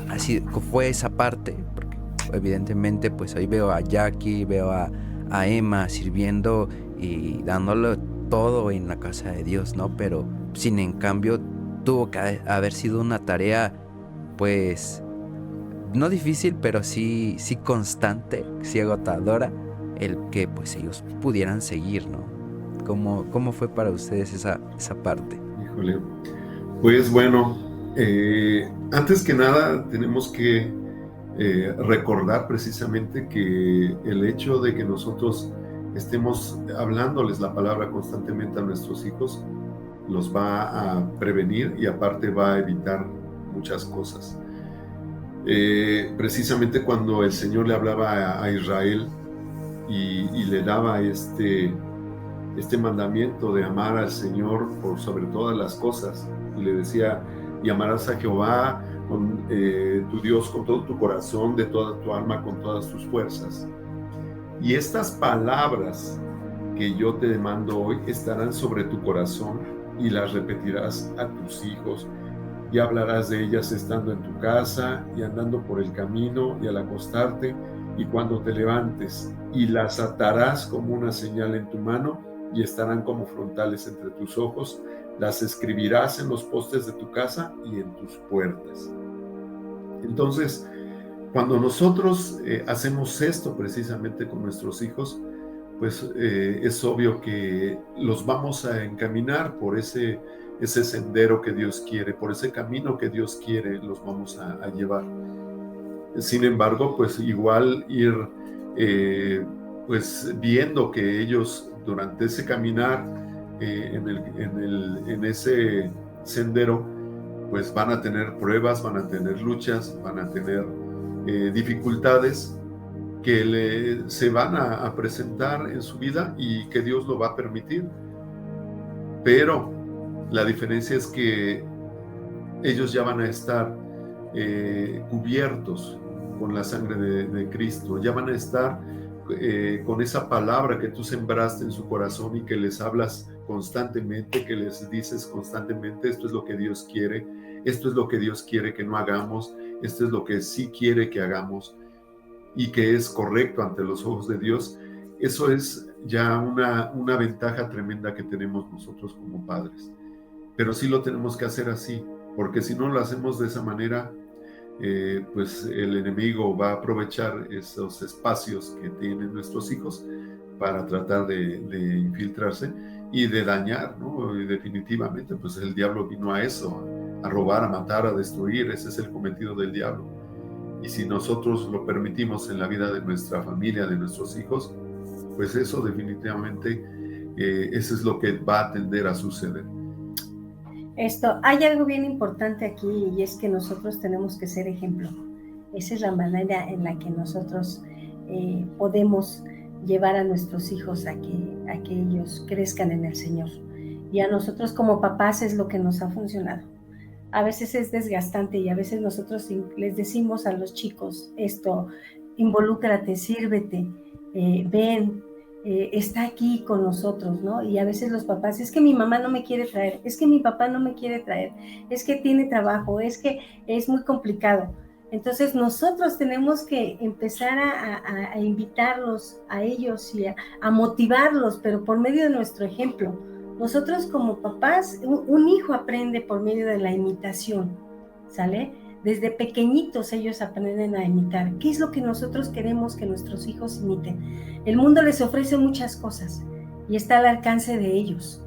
así fue esa parte? Porque evidentemente pues ahí veo a Jackie, veo a Emma sirviendo y dándolo todo en la casa de Dios, ¿no? Pero sin en cambio tuvo que haber sido una tarea pues no difícil, pero sí constante, sí agotadora, el que pues ellos pudieran seguir, ¿no? ¿Cómo fue para ustedes esa parte? Híjole, pues bueno, antes que nada tenemos que recordar precisamente que el hecho de que nosotros estemos hablándoles la palabra constantemente a nuestros hijos los va a prevenir y aparte va a evitar muchas cosas. Precisamente cuando el Señor le hablaba a Israel y le daba este mandamiento de amar al Señor por sobre todas las cosas, y le decía, y amarás a Jehová con tu Dios con todo tu corazón, de toda tu alma, con todas tus fuerzas. Y estas palabras que yo te demando hoy estarán sobre tu corazón y las repetirás a tus hijos, y hablarás de ellas estando en tu casa y andando por el camino y al acostarte y cuando te levantes, y las atarás como una señal en tu mano y estarán como frontales entre tus ojos, las escribirás en los postes de tu casa y en tus puertas. Entonces, cuando nosotros hacemos esto precisamente con nuestros hijos, pues es obvio que los vamos a encaminar por ese sendero que Dios quiere, por ese camino que Dios quiere, los vamos a llevar. Sin embargo, pues igual ir pues viendo que ellos durante ese caminar en ese sendero, pues van a tener pruebas, van a tener luchas, van a tener dificultades que se van a presentar en su vida y que Dios lo va a permitir. Pero la diferencia es que ellos ya van a estar cubiertos con la sangre de Cristo, ya van a estar con esa palabra que tú sembraste en su corazón y que les hablas constantemente, que les dices constantemente, esto es lo que Dios quiere, esto es lo que Dios quiere que no hagamos, esto es lo que sí quiere que hagamos y que es correcto ante los ojos de Dios. Eso es ya una ventaja tremenda que tenemos nosotros como padres. Pero sí lo tenemos que hacer así, porque si no lo hacemos de esa manera, pues el enemigo va a aprovechar esos espacios que tienen nuestros hijos para tratar de infiltrarse y de dañar, ¿no? Y definitivamente, pues el diablo vino a eso, a robar, a matar, a destruir. Ese es el cometido del diablo. Y si nosotros lo permitimos en la vida de nuestra familia, de nuestros hijos, pues eso definitivamente, eso es lo que va a tender a suceder. Hay algo bien importante aquí, y es que nosotros tenemos que ser ejemplo. Esa es la manera en la que nosotros podemos llevar a nuestros hijos a que ellos crezcan en el Señor. Y a nosotros como papás es lo que nos ha funcionado. A veces es desgastante y a veces nosotros les decimos a los chicos esto: involúcrate, sírvete, ven, está aquí con nosotros, ¿no? Y a veces los papás, es que mi mamá no me quiere traer, es que mi papá no me quiere traer, es que tiene trabajo, es que es muy complicado. Entonces nosotros tenemos que empezar a invitarlos a ellos y a motivarlos, pero por medio de nuestro ejemplo. Nosotros como papás, un hijo aprende por medio de la imitación, ¿sale? Desde pequeñitos ellos aprenden a imitar. ¿Qué es lo que nosotros queremos que nuestros hijos imiten? El mundo les ofrece muchas cosas y está al alcance de ellos.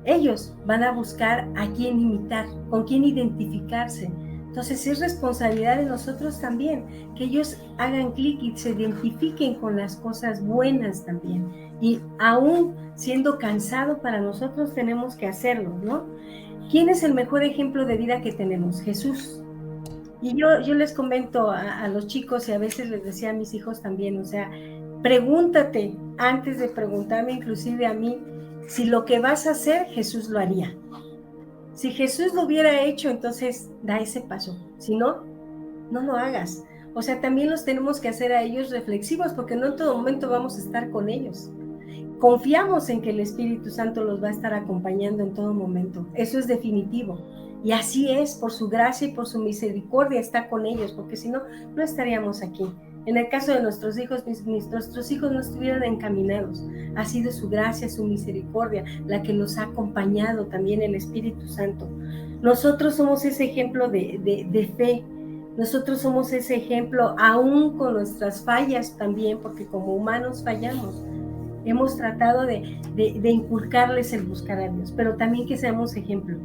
Ellos van a buscar a quién imitar, con quién identificarse. Entonces es responsabilidad de nosotros también que ellos hagan clic y se identifiquen con las cosas buenas también. Y aún siendo cansado para nosotros tenemos que hacerlo, ¿no? ¿Quién es el mejor ejemplo de vida que tenemos? Jesús. Y yo les comento a los chicos, y a veces les decía a mis hijos también, o sea, pregúntate antes de preguntarme inclusive a mí si lo que vas a hacer Jesús lo haría. Si Jesús lo hubiera hecho, entonces da ese paso. Si no, no lo hagas. O sea, también los tenemos que hacer a ellos reflexivos, porque no en todo momento vamos a estar con ellos. Confiamos en que el Espíritu Santo los va a estar acompañando en todo momento. Eso es definitivo. Y así es, por su gracia y por su misericordia está con ellos, porque si no, no estaríamos aquí. En el caso de nuestros hijos, nuestros hijos no estuvieran encaminados. Ha sido su gracia, su misericordia, la que los ha acompañado, también el Espíritu Santo. Nosotros somos ese ejemplo de fe. Nosotros somos ese ejemplo, aún con nuestras fallas también, porque como humanos fallamos. Hemos tratado de inculcarles el buscar a Dios, pero también que seamos ejemplo.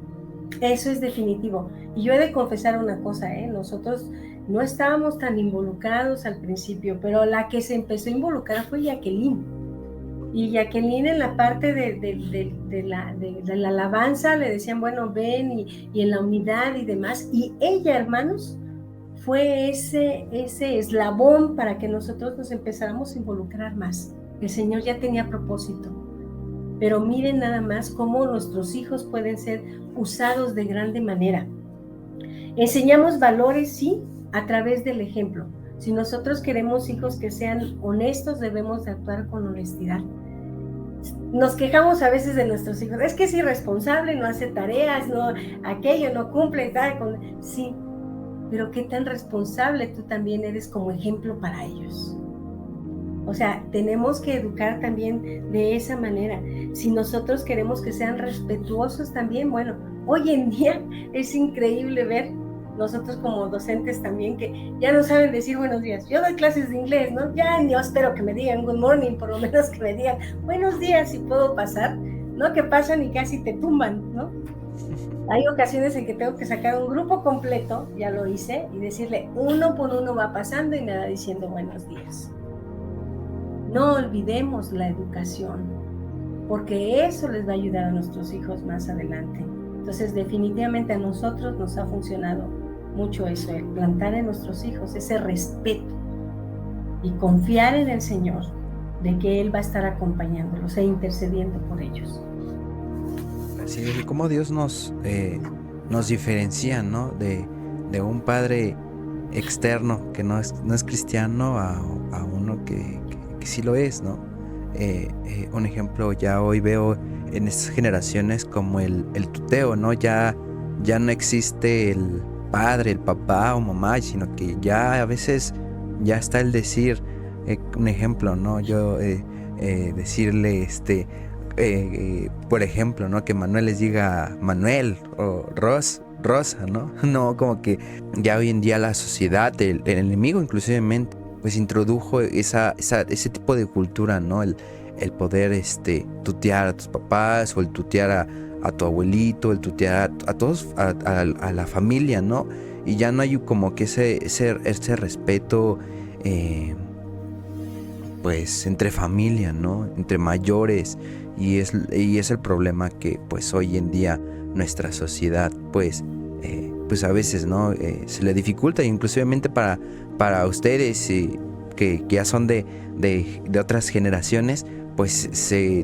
Eso es definitivo. Y yo he de confesar una cosa, nosotros no estábamos tan involucrados al principio, pero la que se empezó a involucrar fue Jacqueline. Y Jacqueline, en la parte de la alabanza, le decían, bueno, ven, y en la unidad y demás. Y ella, hermanos, fue ese eslabón para que nosotros nos empezáramos a involucrar más. El Señor ya tenía propósito. Pero miren nada más cómo nuestros hijos pueden ser usados de grande manera. Enseñamos valores, sí, a través del ejemplo. Si nosotros queremos hijos que sean honestos, debemos de actuar con honestidad. Nos quejamos a veces de nuestros hijos, es que es irresponsable, no hace tareas, no, aquello no cumple, tal. Sí, pero qué tan responsable tú también eres como ejemplo para ellos. O sea, tenemos que educar también de esa manera. Si nosotros queremos que sean respetuosos también, bueno, hoy en día es increíble ver nosotros como docentes también que ya no saben decir buenos días. Yo doy clases de inglés, ¿no? Ya no espero que me digan good morning, por lo menos que me digan buenos días si puedo pasar, ¿no? Que pasan y casi te tumban, ¿no? Hay ocasiones en que tengo que sacar un grupo completo, ya lo hice, y decirle uno por uno va pasando y me va diciendo buenos días. No olvidemos la educación, porque eso les va a ayudar a nuestros hijos más adelante. Entonces, definitivamente a nosotros nos ha funcionado mucho eso, el plantar en nuestros hijos ese respeto y confiar en el Señor de que Él va a estar acompañándolos e intercediendo por ellos. Así es, cómo Dios nos diferencia, ¿no? De un padre externo que no es cristiano a uno que sí lo es, ¿no? Un ejemplo, ya hoy veo en estas generaciones como el tuteo, ¿no? Ya no existe el padre, el papá o mamá, sino que ya a veces ya está el decir, un ejemplo, ¿no? Yo decirle, por ejemplo, ¿no? Que Manuel les diga Manuel o Rosa, ¿no? No, como que ya hoy en día la sociedad, el enemigo inclusivemente, pues introdujo ese tipo de cultura, ¿no? El poder tutear a tus papás o el tutear a tu abuelito, el tutear a todos, a la familia, ¿no? Y ya no hay como que ese respeto, pues entre familia, ¿no? Entre mayores, y es el problema que pues hoy en día nuestra sociedad pues a veces, ¿no? Se le dificulta, inclusivamente para ustedes que ya son de otras generaciones, pues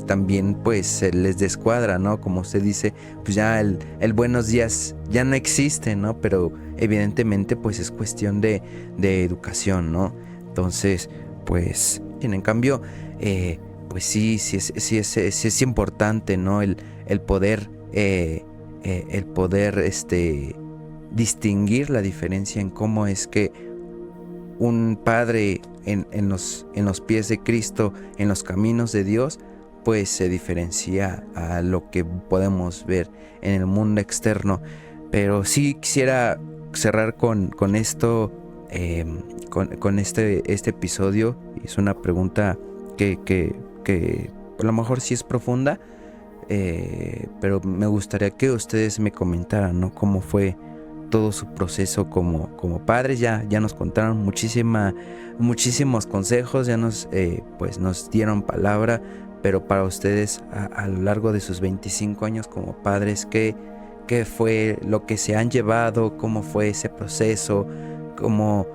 también pues se les descuadra, ¿no? Como usted dice, pues ya el buenos días ya no existe, ¿no? Pero evidentemente pues es cuestión de educación, ¿no? Entonces, pues, en cambio, pues sí es importante, ¿no? El poder, distinguir la diferencia en cómo es que un padre en los pies de Cristo, en los caminos de Dios, pues se diferencia a lo que podemos ver en el mundo externo. Pero sí quisiera cerrar con esto, con este episodio. Es una pregunta que a lo mejor sí es profunda, pero me gustaría que ustedes me comentaran, ¿no? Cómo fue todo su proceso como padres. Ya nos contaron muchísimos consejos, ya nos dieron palabra, pero para ustedes a lo largo de sus 25 años como padres, ¿qué fue lo que se han llevado? ¿Cómo fue ese proceso? ¿Cómo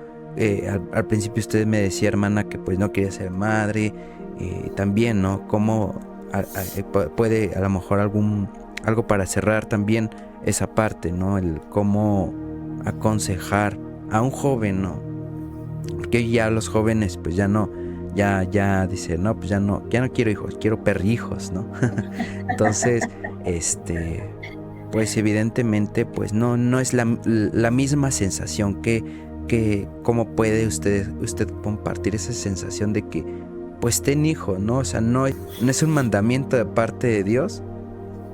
al principio usted me decía, hermana, que pues no quería ser madre? También, ¿no? ¿Cómo puede a lo mejor algo para cerrar también esa parte, ¿no? El cómo aconsejar a un joven, ¿no? Porque ya los jóvenes pues ya dicen, no, pues ya no quiero hijos, quiero perrijos, ¿no? Entonces, pues evidentemente pues no es la misma sensación que cómo puede usted compartir esa sensación de que pues ten hijo, ¿no? O sea, no es un mandamiento de parte de Dios,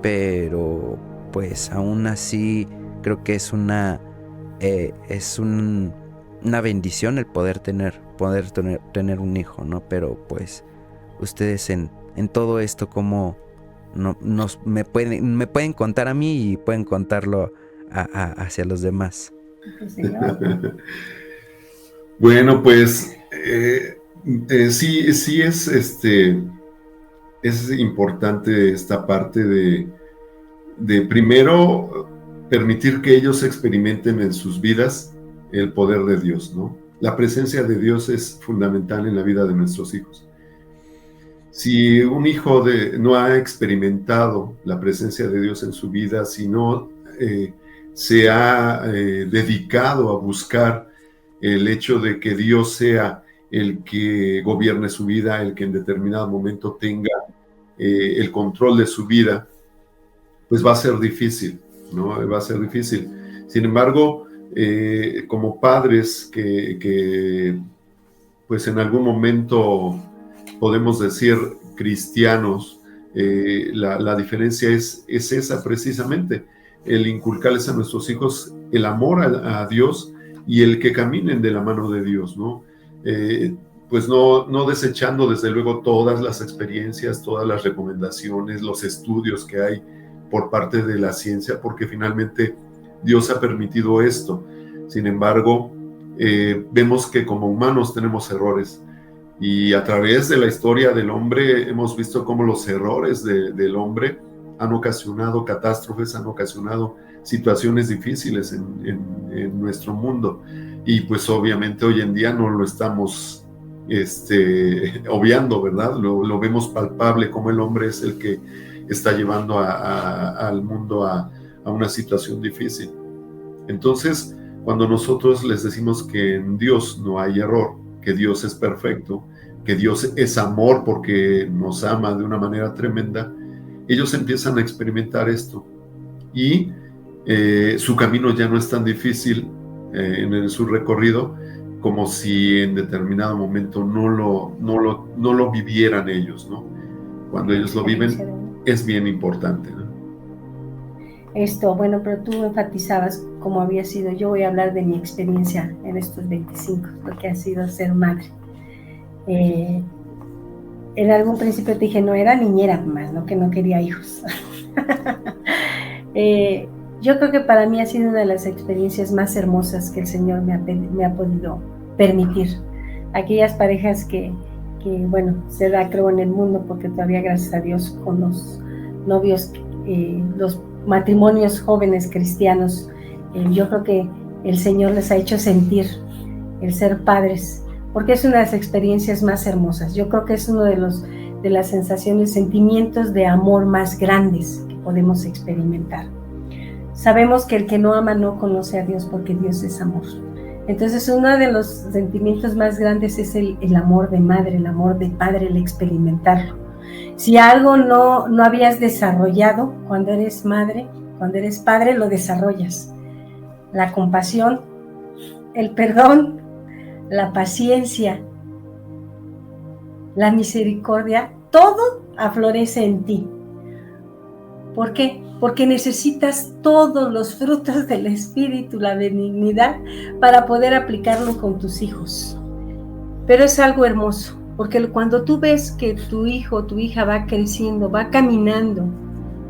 pero pues aún así creo que es una bendición el poder tener un hijo, ¿no? Pero pues ustedes en todo esto, ¿cómo me pueden contar a mí y pueden contarlo hacia los demás? Bueno, pues sí es importante esta parte de primero permitir que ellos experimenten en sus vidas el poder de Dios, ¿no? La presencia de Dios es fundamental en la vida de nuestros hijos. Si un hijo no ha experimentado la presencia de Dios en su vida, si no se ha dedicado a buscar el hecho de que Dios sea el que gobierne su vida, el que en determinado momento tenga el control de su vida, pues va a ser difícil, ¿no? Va a ser difícil. Sin embargo, como padres que pues en algún momento podemos decir cristianos, la diferencia es esa precisamente, el inculcarles a nuestros hijos el amor a Dios y el que caminen de la mano de Dios, ¿no? Pues no desechando desde luego todas las experiencias, todas las recomendaciones, los estudios que hay por parte de la ciencia, porque finalmente Dios ha permitido esto. Sin embargo, vemos que como humanos tenemos errores, y a través de la historia del hombre hemos visto cómo los errores del hombre han ocasionado catástrofes, han ocasionado situaciones difíciles en nuestro mundo, y pues obviamente hoy en día no lo estamos obviando, ¿verdad? Lo vemos palpable, como el hombre es el que está llevando al mundo a una situación difícil. Entonces, Cuando nosotros les decimos que en Dios no hay error, que Dios es perfecto, que Dios es amor porque nos ama de una manera tremenda, ellos empiezan a experimentar esto y su camino ya no es tan difícil en su recorrido como si en determinado momento no lo vivieran ellos, ¿no? Cuando ellos lo viven es bien importante, ¿no? Bueno, pero tú enfatizabas cómo había sido. Yo voy a hablar de mi experiencia en estos 25, lo que ha sido ser madre. En algún principio te dije, no, era niñera más, ¿no? Que no quería hijos. Yo creo que para mí ha sido una de las experiencias más hermosas que el Señor me ha podido permitir. Aquellas parejas que bueno, se da creo en el mundo, porque todavía gracias a Dios con los novios, los matrimonios jóvenes cristianos, yo creo que el Señor les ha hecho sentir el ser padres, porque es una de las experiencias más hermosas. Yo creo que es uno de las sensaciones, sentimientos de amor más grandes que podemos experimentar. Sabemos que el que no ama no conoce a Dios, porque Dios es amor. Entonces uno de los sentimientos más grandes es el amor de madre, el amor de padre, el experimentarlo. Si algo no habías desarrollado cuando eres madre, cuando eres padre, lo desarrollas. La compasión, el perdón, la paciencia, la misericordia, todo aflorece en ti. ¿Por qué? Porque necesitas todos los frutos del Espíritu, la benignidad, para poder aplicarlo con tus hijos. Pero es algo hermoso, porque cuando tú ves que tu hijo o tu hija va creciendo, va caminando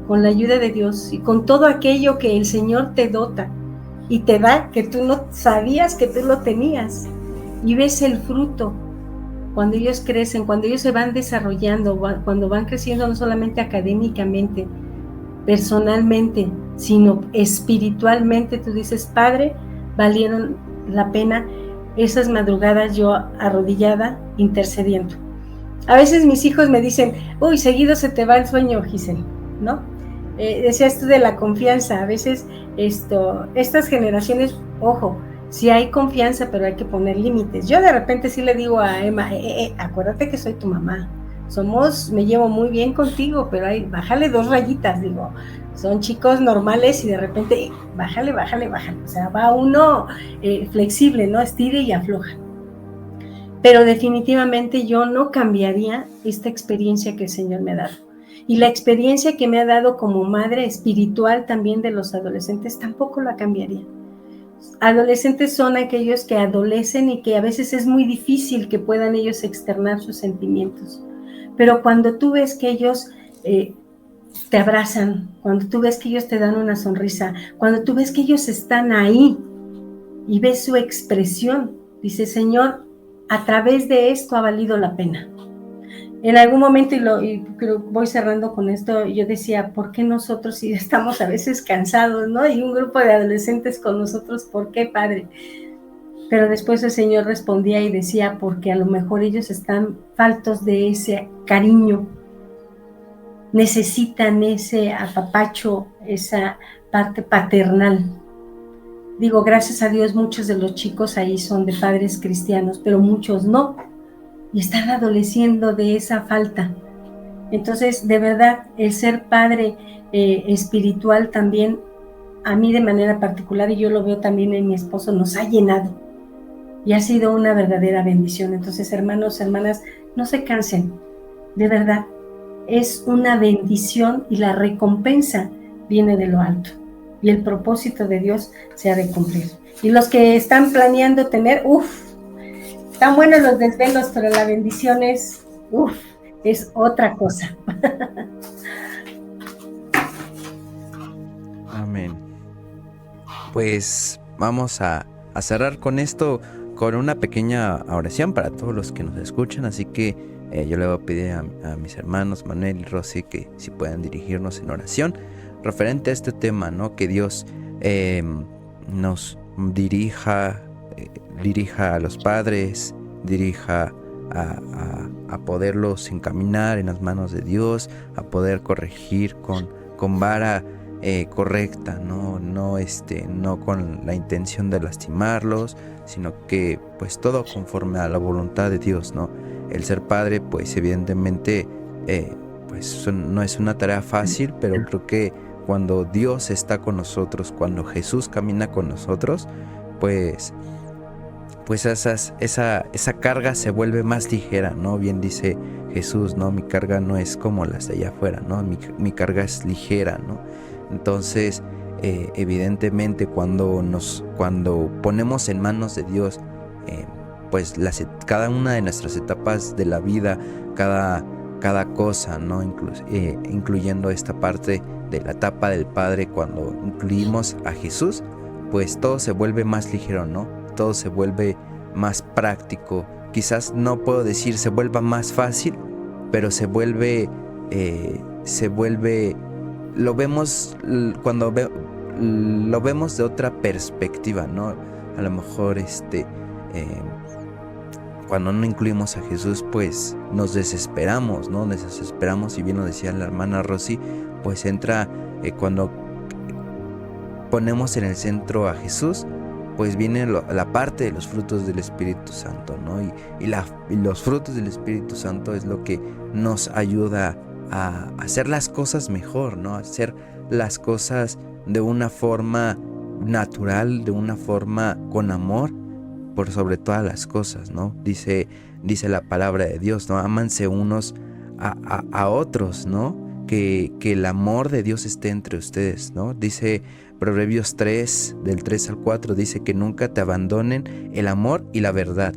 con la ayuda de Dios y con todo aquello que el Señor te dota y te da, que tú no sabías que tú lo tenías, y ves el fruto, cuando ellos crecen, cuando ellos se van desarrollando, cuando van creciendo no solamente académicamente, personalmente, sino espiritualmente, tú dices, Padre, valieron la pena esas madrugadas yo arrodillada, intercediendo. A veces mis hijos me dicen, uy, seguido se te va el sueño, Giselle, ¿no? Decías tú de la confianza. A veces estas generaciones, ojo, sí hay confianza, pero hay que poner límites. Yo de repente sí le digo a Emma, acuérdate que soy tu mamá. Me llevo muy bien contigo, pero bájale 2 rayitas, digo, son chicos normales y de repente, bájale. O sea, va uno flexible, ¿no? Estire y afloja. Pero definitivamente yo no cambiaría esta experiencia que el Señor me ha dado. Y la experiencia que me ha dado como madre espiritual también de los adolescentes, tampoco la cambiaría. Adolescentes son aquellos que adolecen y que a veces es muy difícil que puedan ellos externar sus sentimientos. Pero cuando tú ves que ellos te abrazan, cuando tú ves que ellos te dan una sonrisa, cuando tú ves que ellos están ahí y ves su expresión, dice, Señor, a través de esto ha valido la pena. En algún momento, y voy cerrando con esto, yo decía, ¿por qué nosotros, si estamos a veces cansados, ¿no? Y un grupo de adolescentes con nosotros, ¿por qué, Padre? Pero después el Señor respondía y decía, porque a lo mejor ellos están faltos de ese cariño, necesitan ese apapacho, esa parte paternal. Digo, gracias a Dios, muchos de los chicos ahí son de padres cristianos, pero muchos no, y están adoleciendo de esa falta. Entonces, de verdad, el ser padre espiritual también, a mí de manera particular, y yo lo veo también en mi esposo, nos ha llenado. Y ha sido una verdadera bendición. Entonces, hermanos, hermanas, no se cansen, de verdad, es una bendición y la recompensa viene de lo alto. Y el propósito de Dios se ha de cumplir. Y los que están planeando tener, están buenos los desvelos, pero la bendición es otra cosa. Amén. Pues vamos a cerrar con esto, con una pequeña oración para todos los que nos escuchan, así que yo le voy a pedir a mis hermanos Manuel y Rosy que si puedan dirigirnos en oración referente a este tema, ¿no? Que Dios nos dirija a los padres, dirija a poderlos encaminar en las manos de Dios, a poder corregir con vara correcta, no con la intención de lastimarlos, sino que pues todo conforme a la voluntad de Dios, ¿no? El ser padre, pues evidentemente, pues no es una tarea fácil, pero creo que cuando Dios está con nosotros, cuando Jesús camina con nosotros, pues esa carga se vuelve más ligera, ¿no? Bien dice Jesús, ¿no? Mi carga no es como las de allá afuera, ¿no? Mi carga es ligera, ¿no? Entonces, evidentemente, cuando ponemos en manos de Dios, pues cada una de nuestras etapas de la vida, cada cosa, ¿no? Incluyendo esta parte de la etapa del Padre, cuando incluimos a Jesús, pues todo se vuelve más ligero, ¿no? Todo se vuelve más práctico. Quizás no puedo decir se vuelva más fácil, pero se vuelve, lo vemos lo vemos de otra perspectiva, ¿no? A lo mejor cuando no incluimos a Jesús, pues nos desesperamos, ¿no? Nos desesperamos, y bien lo decía la hermana Rosy, pues entra cuando ponemos en el centro a Jesús, pues viene la parte de los frutos del Espíritu Santo, ¿no? Y los frutos del Espíritu Santo es lo que nos ayuda a hacer las cosas mejor, ¿no? A hacer las cosas de una forma natural, de una forma con amor, por sobre todas las cosas, ¿no? Dice la palabra de Dios, ¿no? Ámanse unos a otros, ¿no? Que el amor de Dios esté entre ustedes, ¿no? Dice Proverbios 3, del 3 al 4, dice que nunca te abandonen el amor y la verdad.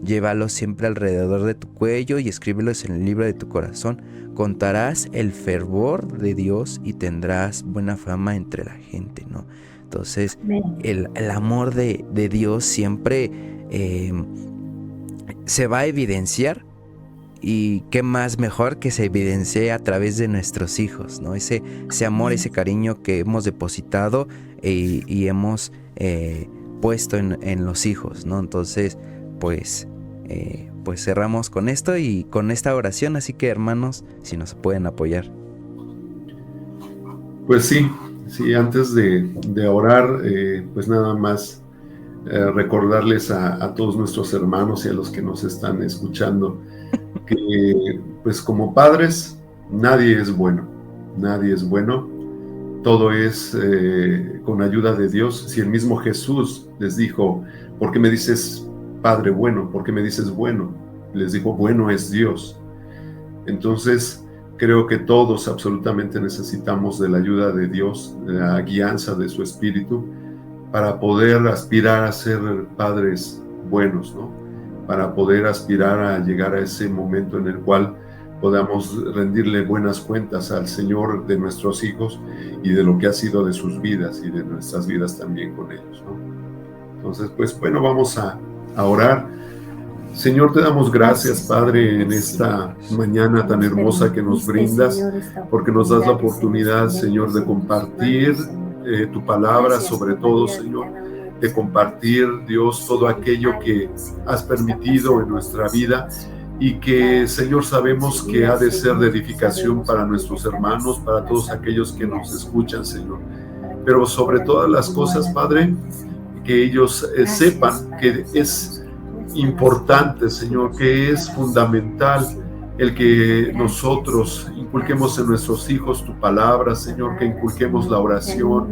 Llévalos siempre alrededor de tu cuello y escríbelos en el libro de tu corazón. Contarás el fervor de Dios y tendrás buena fama entre la gente, ¿no? Entonces, el amor de Dios siempre se va a evidenciar, y qué más mejor que se evidencie a través de nuestros hijos, ¿no? Ese amor, ese cariño que hemos depositado y hemos puesto en los hijos, ¿no? Entonces, pues cerramos con esto y con esta oración, así que hermanos, si nos pueden apoyar. Pues sí, antes de orar, pues nada más recordarles a todos nuestros hermanos y a los que nos están escuchando que pues como padres nadie es bueno, todo es con ayuda de Dios. Si el mismo Jesús les dijo, ¿por qué me dices Padre bueno? ¿Por qué me dices bueno? Les dijo, bueno es Dios. Entonces creo que todos absolutamente necesitamos de la ayuda de Dios, de la guianza de su Espíritu, para poder aspirar a ser padres buenos, ¿no? Para poder aspirar a llegar a ese momento en el cual podamos rendirle buenas cuentas al Señor de nuestros hijos y de lo que ha sido de sus vidas y de nuestras vidas también con ellos, ¿no? Entonces, pues bueno, vamos a orar. Señor, te damos gracias, Padre, en esta mañana tan hermosa que nos brindas, porque nos das la oportunidad, Señor, de compartir tu palabra, sobre todo, Señor, de compartir, Dios, todo aquello que has permitido en nuestra vida y que, Señor, sabemos que ha de ser de edificación para nuestros hermanos, para todos aquellos que nos escuchan, Señor. Pero sobre todas las cosas, Padre, que ellos sepan que es importante, Señor, que es fundamental el que nosotros inculquemos en nuestros hijos tu palabra, Señor, que inculquemos la oración,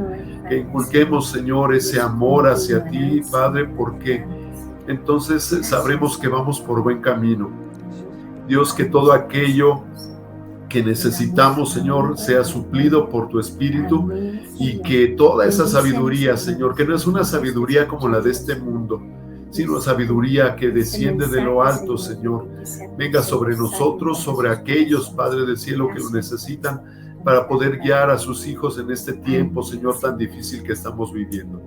que inculquemos, Señor, ese amor hacia ti, Padre, porque entonces sabremos que vamos por buen camino. Dios, que todo aquello que necesitamos, Señor, sea suplido por tu Espíritu y que toda esa sabiduría, Señor, que no es una sabiduría como la de este mundo, sino sabiduría que desciende de lo alto, Señor, venga sobre nosotros, sobre aquellos, Padre del cielo, que lo necesitan para poder guiar a sus hijos en este tiempo, Señor, tan difícil que estamos viviendo.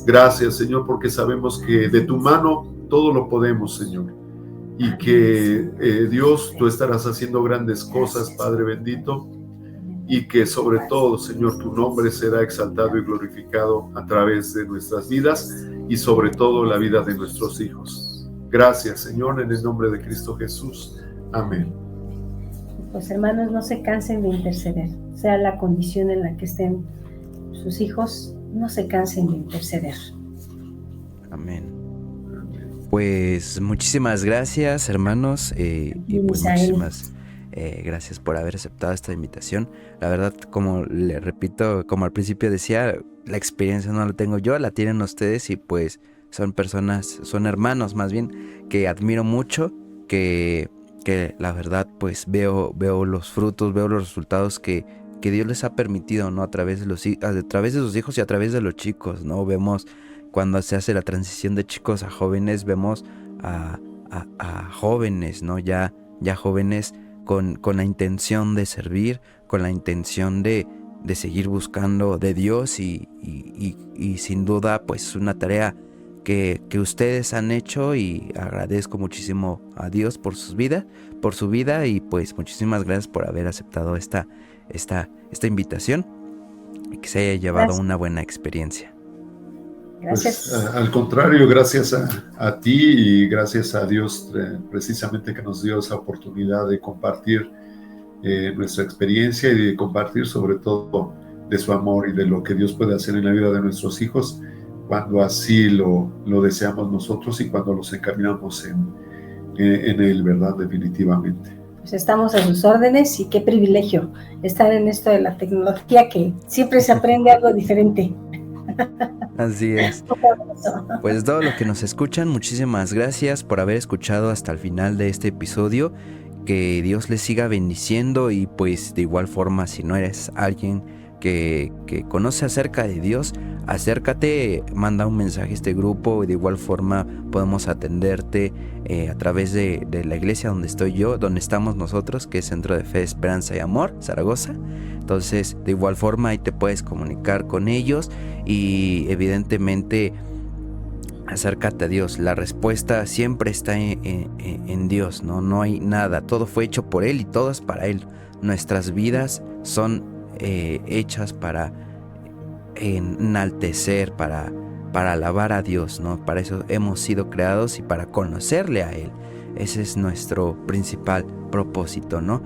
Gracias, Señor, porque sabemos que de tu mano todo lo podemos, Señor, y que Dios, tú estarás haciendo grandes cosas, Padre bendito, y que sobre todo, Señor, tu nombre será exaltado y glorificado a través de nuestras vidas y sobre todo la vida de nuestros hijos. Gracias, Señor, en el nombre de Cristo Jesús. Amén. Los hermanos no se cansen de interceder. sea la condición en la que estén sus hijos, no se cansen de interceder. Amén. Pues muchísimas gracias, hermanos, y pues muchísimas gracias por haber aceptado esta invitación. La verdad, como le repito, como al principio decía, la experiencia no la tengo yo, la tienen ustedes, y pues son personas, son hermanos más bien, que admiro mucho, que la verdad pues veo los frutos, veo los resultados que Dios les ha permitido, ¿no? A través de sus hijos y a través de los chicos, ¿no? Vemos cuando se hace la transición de chicos a jóvenes, vemos a jóvenes, ¿no? Ya jóvenes con la intención de servir, con la intención de seguir buscando de Dios, y sin duda pues una tarea que ustedes han hecho, y agradezco muchísimo a Dios por su vida, y pues muchísimas gracias por haber aceptado esta invitación, y que se haya llevado una buena experiencia. Gracias. Pues, al contrario, gracias a ti, y gracias a Dios precisamente que nos dio esa oportunidad de compartir nuestra experiencia, y de compartir sobre todo de su amor y de lo que Dios puede hacer en la vida de nuestros hijos cuando así lo deseamos nosotros, y cuando los encaminamos en Él, ¿verdad? Definitivamente. Pues estamos a sus órdenes, y qué privilegio estar en esto de la tecnología, que siempre se aprende algo diferente. Así es. Pues todo lo que nos escuchan, muchísimas gracias por haber escuchado hasta el final de este episodio. Que Dios les siga bendiciendo, y pues de igual forma, si no eres alguien que conoce acerca de Dios, acércate, manda un mensaje a este grupo, y de igual forma podemos atenderte a través de la iglesia donde estamos nosotros, que es Centro de Fe, Esperanza y Amor, Zaragoza. Entonces, de igual forma, ahí te puedes comunicar con ellos, y evidentemente acércate a Dios. La respuesta siempre está en Dios, ¿no? No hay nada, todo fue hecho por Él y todo es para Él. Nuestras vidas son hechas para enaltecer, para alabar a Dios, ¿no? Para eso hemos sido creados, y para conocerle a Él. Ese es nuestro principal propósito, ¿no?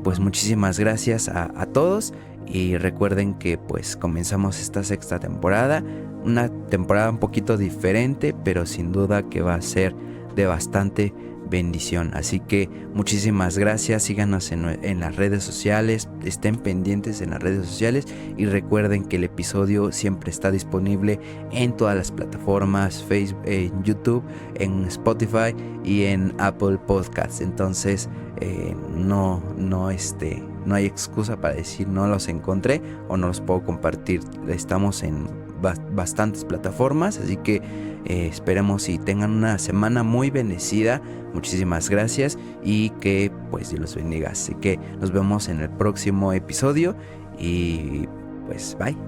Pues muchísimas gracias a todos, y recuerden que pues comenzamos esta 6ª temporada, una temporada un poquito diferente, pero sin duda que va a ser de bastante bendición. Así que muchísimas gracias, síganos en las redes sociales, estén pendientes en las redes sociales, y recuerden que el episodio siempre está disponible en todas las plataformas, Facebook, en YouTube, en Spotify y en Apple Podcasts. Entonces no hay excusa para decir no los encontré o no los puedo compartir. Estamos en bastantes plataformas, así que esperemos y tengan una semana muy bendecida. Muchísimas gracias, y que pues Dios los bendiga. Así que nos vemos en el próximo episodio, y pues bye.